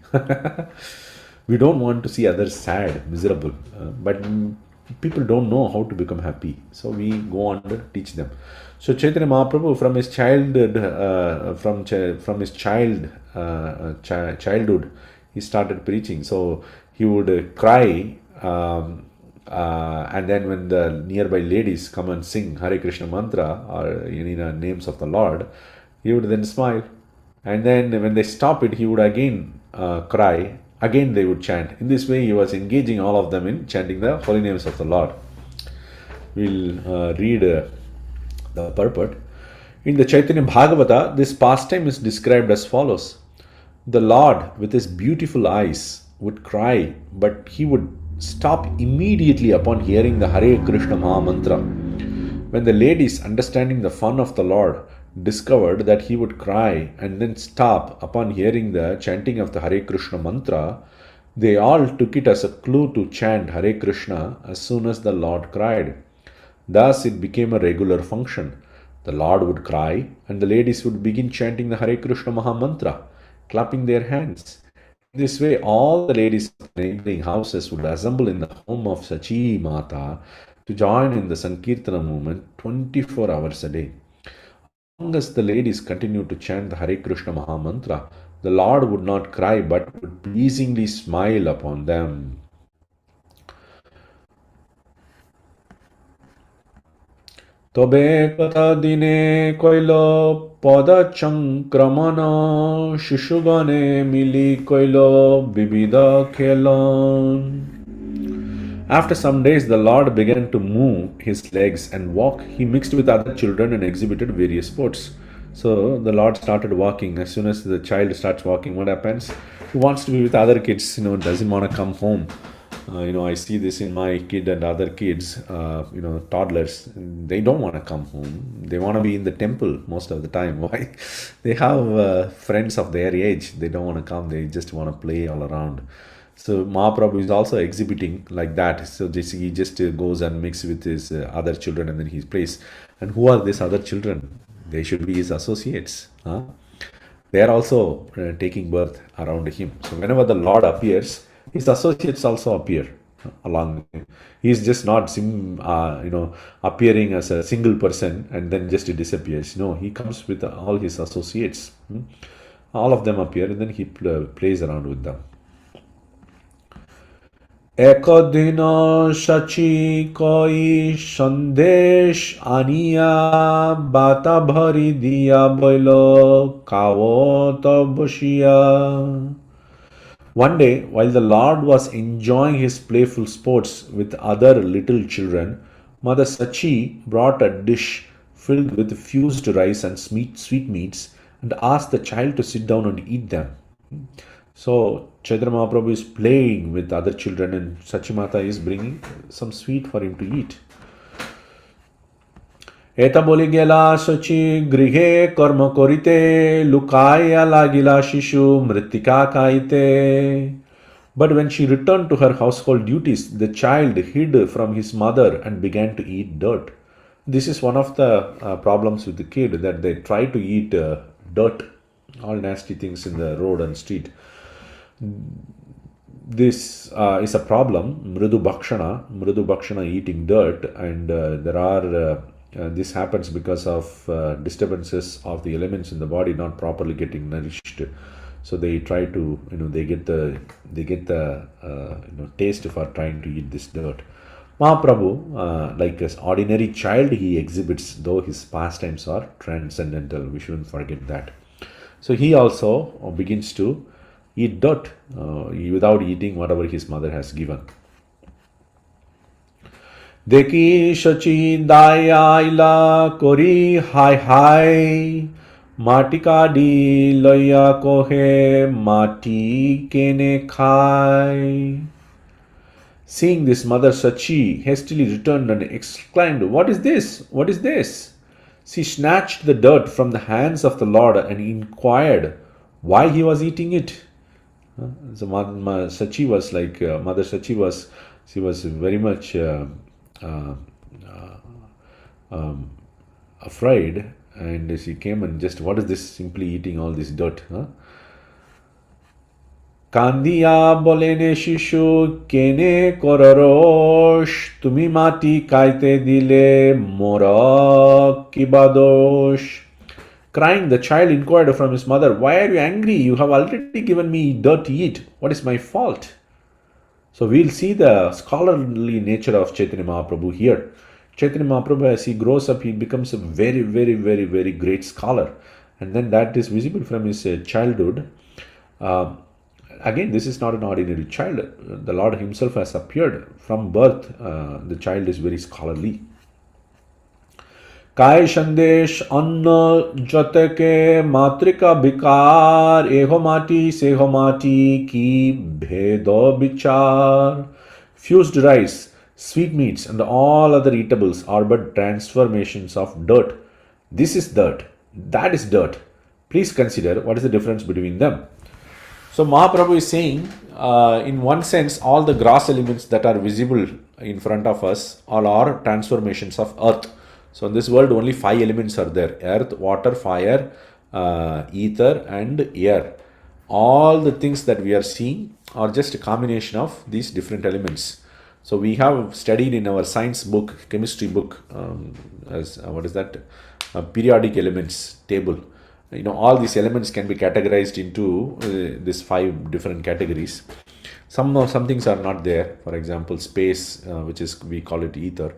We don't want to see others sad, miserable, but people don't know how to become happy. So we go on to teach them. So Chaitanya Mahaprabhu, from his childhood, he started preaching. So he would cry, and then when the nearby ladies come and sing Hare Krishna mantra or names of the Lord, he would then smile, and then when they stop it, he would again cry. Again they would chant. In this way he was engaging all of them in chanting the holy names of the Lord. We'll read the purport. In the Chaitanya Bhagavata, this pastime is described as follows. The Lord, with his beautiful eyes, would cry, but he would stop immediately upon hearing the Hare Krishna Maha Mantra. When the ladies, understanding the fun of the Lord, discovered that he would cry and then stop upon hearing the chanting of the Hare Krishna mantra, they all took it as a clue to chant Hare Krishna as soon as the Lord cried. Thus it became a regular function. The Lord would cry and the ladies would begin chanting the Hare Krishna Maha Mantra, clapping their hands. In this way, all the ladies of the neighboring houses would assemble in the home of Sachi Mata to join in the Sankirtana movement 24 hours a day. As long as the ladies continued to chant the Hare Krishna Maha Mantra, the Lord would not cry but would pleasingly smile upon them. Tobe kata dine koilo pada chankramana shishugane mili koilo bibida kelon. After some days, the Lord began to move his legs and walk. He mixed with other children and exhibited various sports. So the Lord started walking. As soon as the child starts walking, what happens? He wants to be with other kids, doesn't want to come home. I see this in my kid and other kids, toddlers. They don't want to come home. They want to be in the temple most of the time. Why? They have friends of their age. They don't want to come. They just want to play all around. So Mahaprabhu is also exhibiting like that. So he just goes and mixes with his other children and then he plays. And who are these other children? They should be his associates. Huh? They are also taking birth around him. So whenever the Lord appears, his associates also appear along with him. He is just not appearing as a single person and then just disappears. No, he comes with all his associates. All of them appear and then he plays around with them. একদিন শচী কই সন্দেশ আনিয়া বাতা ভরি দিয়া বইল কাওত বসিয়া. One day, while the Lord was enjoying his playful sports with other little children, Mother Sachi brought a dish filled with fused rice and sweetmeats and asked the child to sit down and eat them. So Chaitanya Mahaprabhu is playing with other children and Sachimata is bringing some sweet for him to eat. Eta boli gela Sachi grihe karma korite lukaya lagila shishu mritika kaite. But when she returned to her household duties, the child hid from his mother and began to eat dirt. This is one of the problems with the kid, that they try to eat dirt, all nasty things in the road and street. This is a problem, mridu bhakshana, eating dirt, and there are this happens because of disturbances of the elements in the body not properly getting nourished. So they try to, they get the taste for trying to eat this dirt. Mahaprabhu, like an ordinary child, he exhibits, though his pastimes are transcendental. We shouldn't forget that. So he also begins to eat dirt without eating whatever his mother has given. Deki shachi dayaila kori hai matika di loya kohe mati kene khai. Seeing this, Mother Sachi hastily returned and exclaimed, "What is this? What is this?" She snatched the dirt from the hands of the Lord and inquired why he was eating it. So Mother Sachi was like, she was very much afraid, and she came and just, what is this, simply eating all this dirt? Kandiya bolene shishu kene korosh tumi mati kaite dile mora kibadosh. Crying, the child inquired from his mother, "Why are you angry? You have already given me dirt to eat. What is my fault?" So we'll see the scholarly nature of Chaitanya Mahaprabhu here. Chaitanya Mahaprabhu, as he grows up, he becomes a very, very, very, very great scholar. And then that is visible from his childhood. Again, this is not an ordinary child. The Lord himself has appeared. From birth, the child is very scholarly. काय संदेश अन्न जतके मातृका विकार एहो माटी सेहो माटी की भेदो विचार. Fused rice, sweetmeats and all other eatables are but transformations of dirt. This is dirt, that is dirt. Please consider what is the difference between them. So Mahaprabhu is saying, in one sense, all the gross elements that are visible in front of us all are transformations of earth. So in this world, only 5 elements are there: earth, water, fire, ether and air. All the things that we are seeing are just a combination of these different elements. So we have studied in our science book, chemistry book, as what is that? Periodic elements table. All these elements can be categorized into these 5 different categories. Some things are not there. For example, space, which is, we call it ether.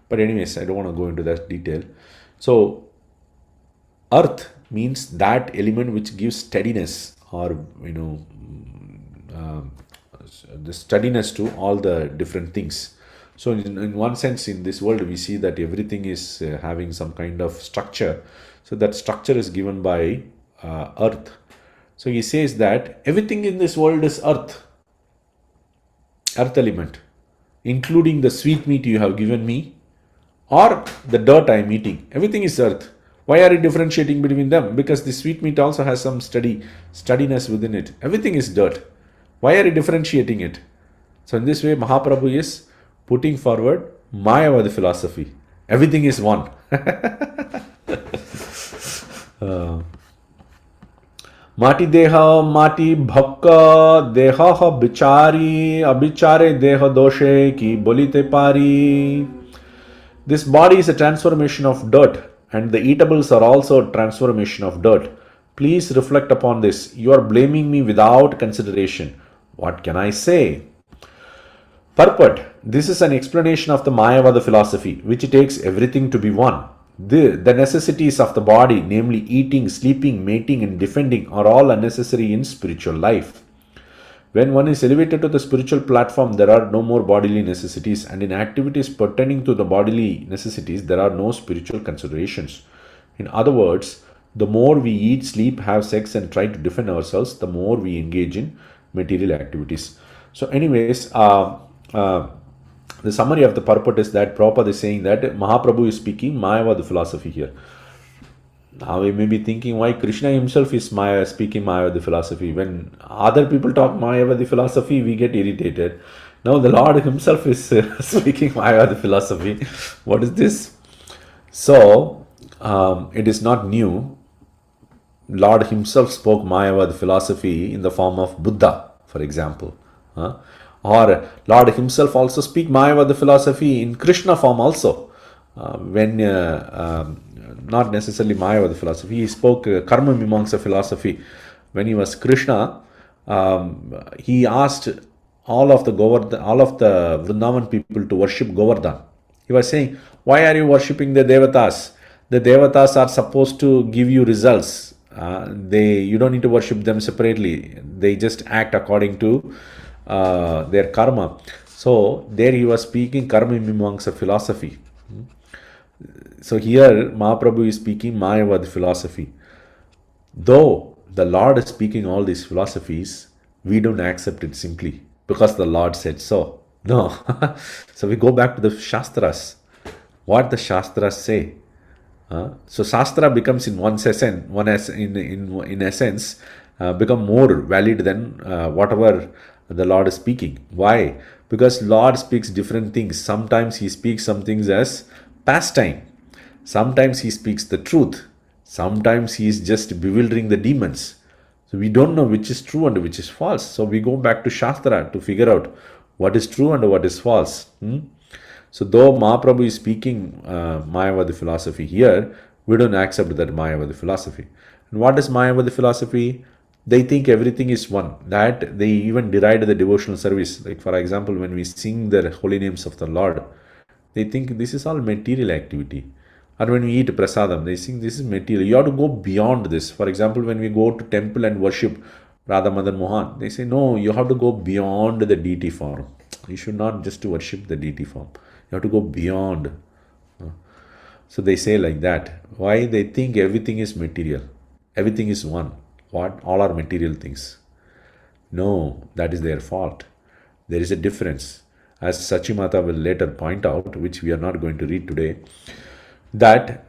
But anyways, I don't want to go into that detail. So earth means that element which gives steadiness, or the steadiness to all the different things. So in one sense, in this world, we see that everything is having some kind of structure. So that structure is given by earth. So he says that everything in this world is earth element, including the sweet meat you have given me or the dirt I am eating. Everything is earth. Why are you differentiating between them? Because the sweet meat also has some steadiness within it. Everything is dirt. Why are you differentiating it? So in this way, Mahaprabhu is putting forward Mayavadi philosophy. Everything is one. माटी देह माटी भक्क देह बिचारी अबिचारे देह दोषे की बोलिते पारी. This body is a transformation of dirt, and the eatables are also a transformation of dirt. Please reflect upon this. You are blaming me without consideration. What can I say? Purport. This is an explanation of the Mayavada philosophy, which takes everything to be one. The necessities of the body, namely eating, sleeping, mating, and defending, are all unnecessary in spiritual life. When one is elevated to the spiritual platform, there are no more bodily necessities, and in activities pertaining to the bodily necessities, there are no spiritual considerations. In other words, the more we eat, sleep, have sex, and try to defend ourselves, the more we engage in material activities. So, anyways, the summary of the purport is that Prabhupada is saying that Mahaprabhu is speaking Mayavada philosophy here. Now we may be thinking why Krishna himself is speaking Mayavadi philosophy. When other people talk Mayavadi philosophy, we get irritated. Now the Lord himself is speaking Mayavadi philosophy. What is this? So, it is not new. Lord himself spoke Mayavadi philosophy in the form of Buddha, for example. Or Lord himself also speak Mayavadi philosophy in Krishna form also. When not necessarily Mayavada philosophy, he spoke Karma Mimamsa philosophy. When he was Krishna, he asked all of the Vrindavan people to worship Govardhan. He was saying, why are you worshipping the Devatas? The Devatas are supposed to give you results. You don't need to worship them separately. They just act according to their karma. So there he was speaking Karma Mimamsa philosophy. So here Mahaprabhu is speaking Mayavadi philosophy. Though the Lord is speaking all these philosophies, we don't accept it simply because the Lord said so. No. So we go back to the Shastras. What the Shastras say. So Shastra becomes in in essence become more valid than whatever the Lord is speaking. Why? Because Lord speaks different things. Sometimes he speaks some things as pastime. Sometimes he speaks the truth. Sometimes he is just bewildering the demons. So we don't know which is true and which is false. So we go back to Shastra to figure out what is true and what is false. So though Mahaprabhu is speaking Mayavadi philosophy here, we don't accept that Mayavadi philosophy. And what is Mayavadi philosophy? They think everything is one. That they even deride the devotional service. Like for example, when we sing the holy names of the Lord, they think this is all material activity. Or when we eat prasadam, they think this is material. You have to go beyond this. For example, when we go to temple and worship Radha Madan Mohan, they say, no, you have to go beyond the deity form. You should not just worship the deity form. You have to go beyond. So they say like that. Why? They think everything is material. Everything is one. What? All are material things. No, that is their fault. There is a difference. As Sachimata will later point out, which we are not going to read today, that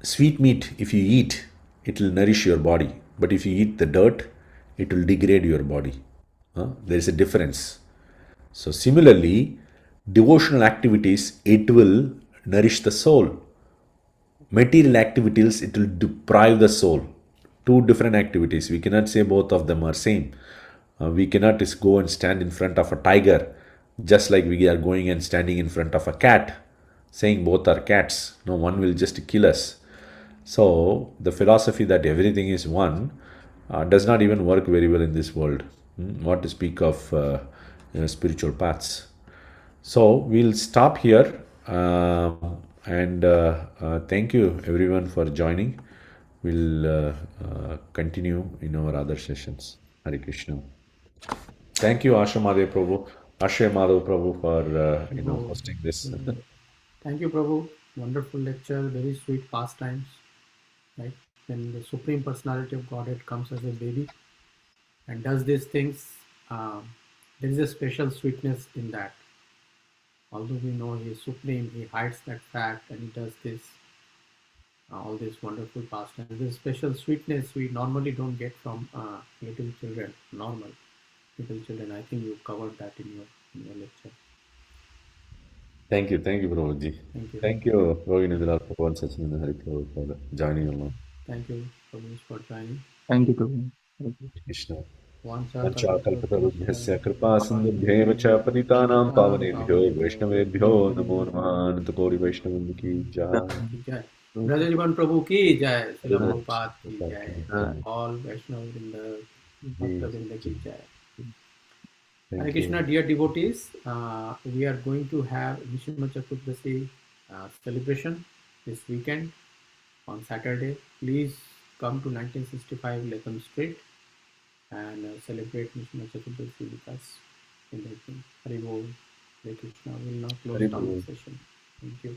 sweet meat, if you eat, it will nourish your body. But if you eat the dirt, it will degrade your body. There is a difference. So similarly, devotional activities, it will nourish the soul. Material activities, it will deprive the soul. Two different activities. We cannot say both of them are same. We cannot just go and stand in front of a tiger just like we are going and standing in front of a cat, saying both are cats. No, one will just kill us. So the philosophy that everything is one does not even work very well in this world. What to speak of spiritual paths. So we'll stop here and thank you everyone for joining. We'll continue in our other sessions. Hare Krishna. Thank you, Asha Madhav Prabhu, Ashay Madhav Prabhu for hosting this.
Thank you, Prabhu. Wonderful lecture, very sweet pastimes. Right? when the Supreme Personality of Godhead comes as a baby and does these things, there is a special sweetness in that. Although we know he is supreme, he hides that fact and he does this, all these wonderful pastimes. This special sweetness we normally don't get from little children, normal little children. I think you covered that in your lecture.
Thank you, Prabhuji.
Thank you.
Thank you, Rohinindra, for Sachin Hari Prabhu for joining along.
Thank you, Prabhu, for joining.
Thank you, Prabhu.
Krishna.
Vanchakalpatarubhyascha
वाञ्छाकल्पतरुभ्यस्य कृपासिन्धुभ्येव च पतितानां पावनेभ्यो वैष्णवेभ्यो नमो नमः अनन्तकोटिवैष्णवं की जय
की जय। ब्रज जीवन प्रभु की जय। श्रील
Prabhu,
प्रभुपाद की जय। ऑल वैष्णव वृंद भक्त वृंद की जय। Hare
Thank
Krishna,
you.
dear devotees, we are going to have Nishima Chaturdasi celebration this weekend on Saturday. Please come to 1965 Latham Street and celebrate Nishima Chaturdasi with us in the evening. Hari Bol, Hare Krishna. We will now close
Hari
down
Bol.
the session. Thank you.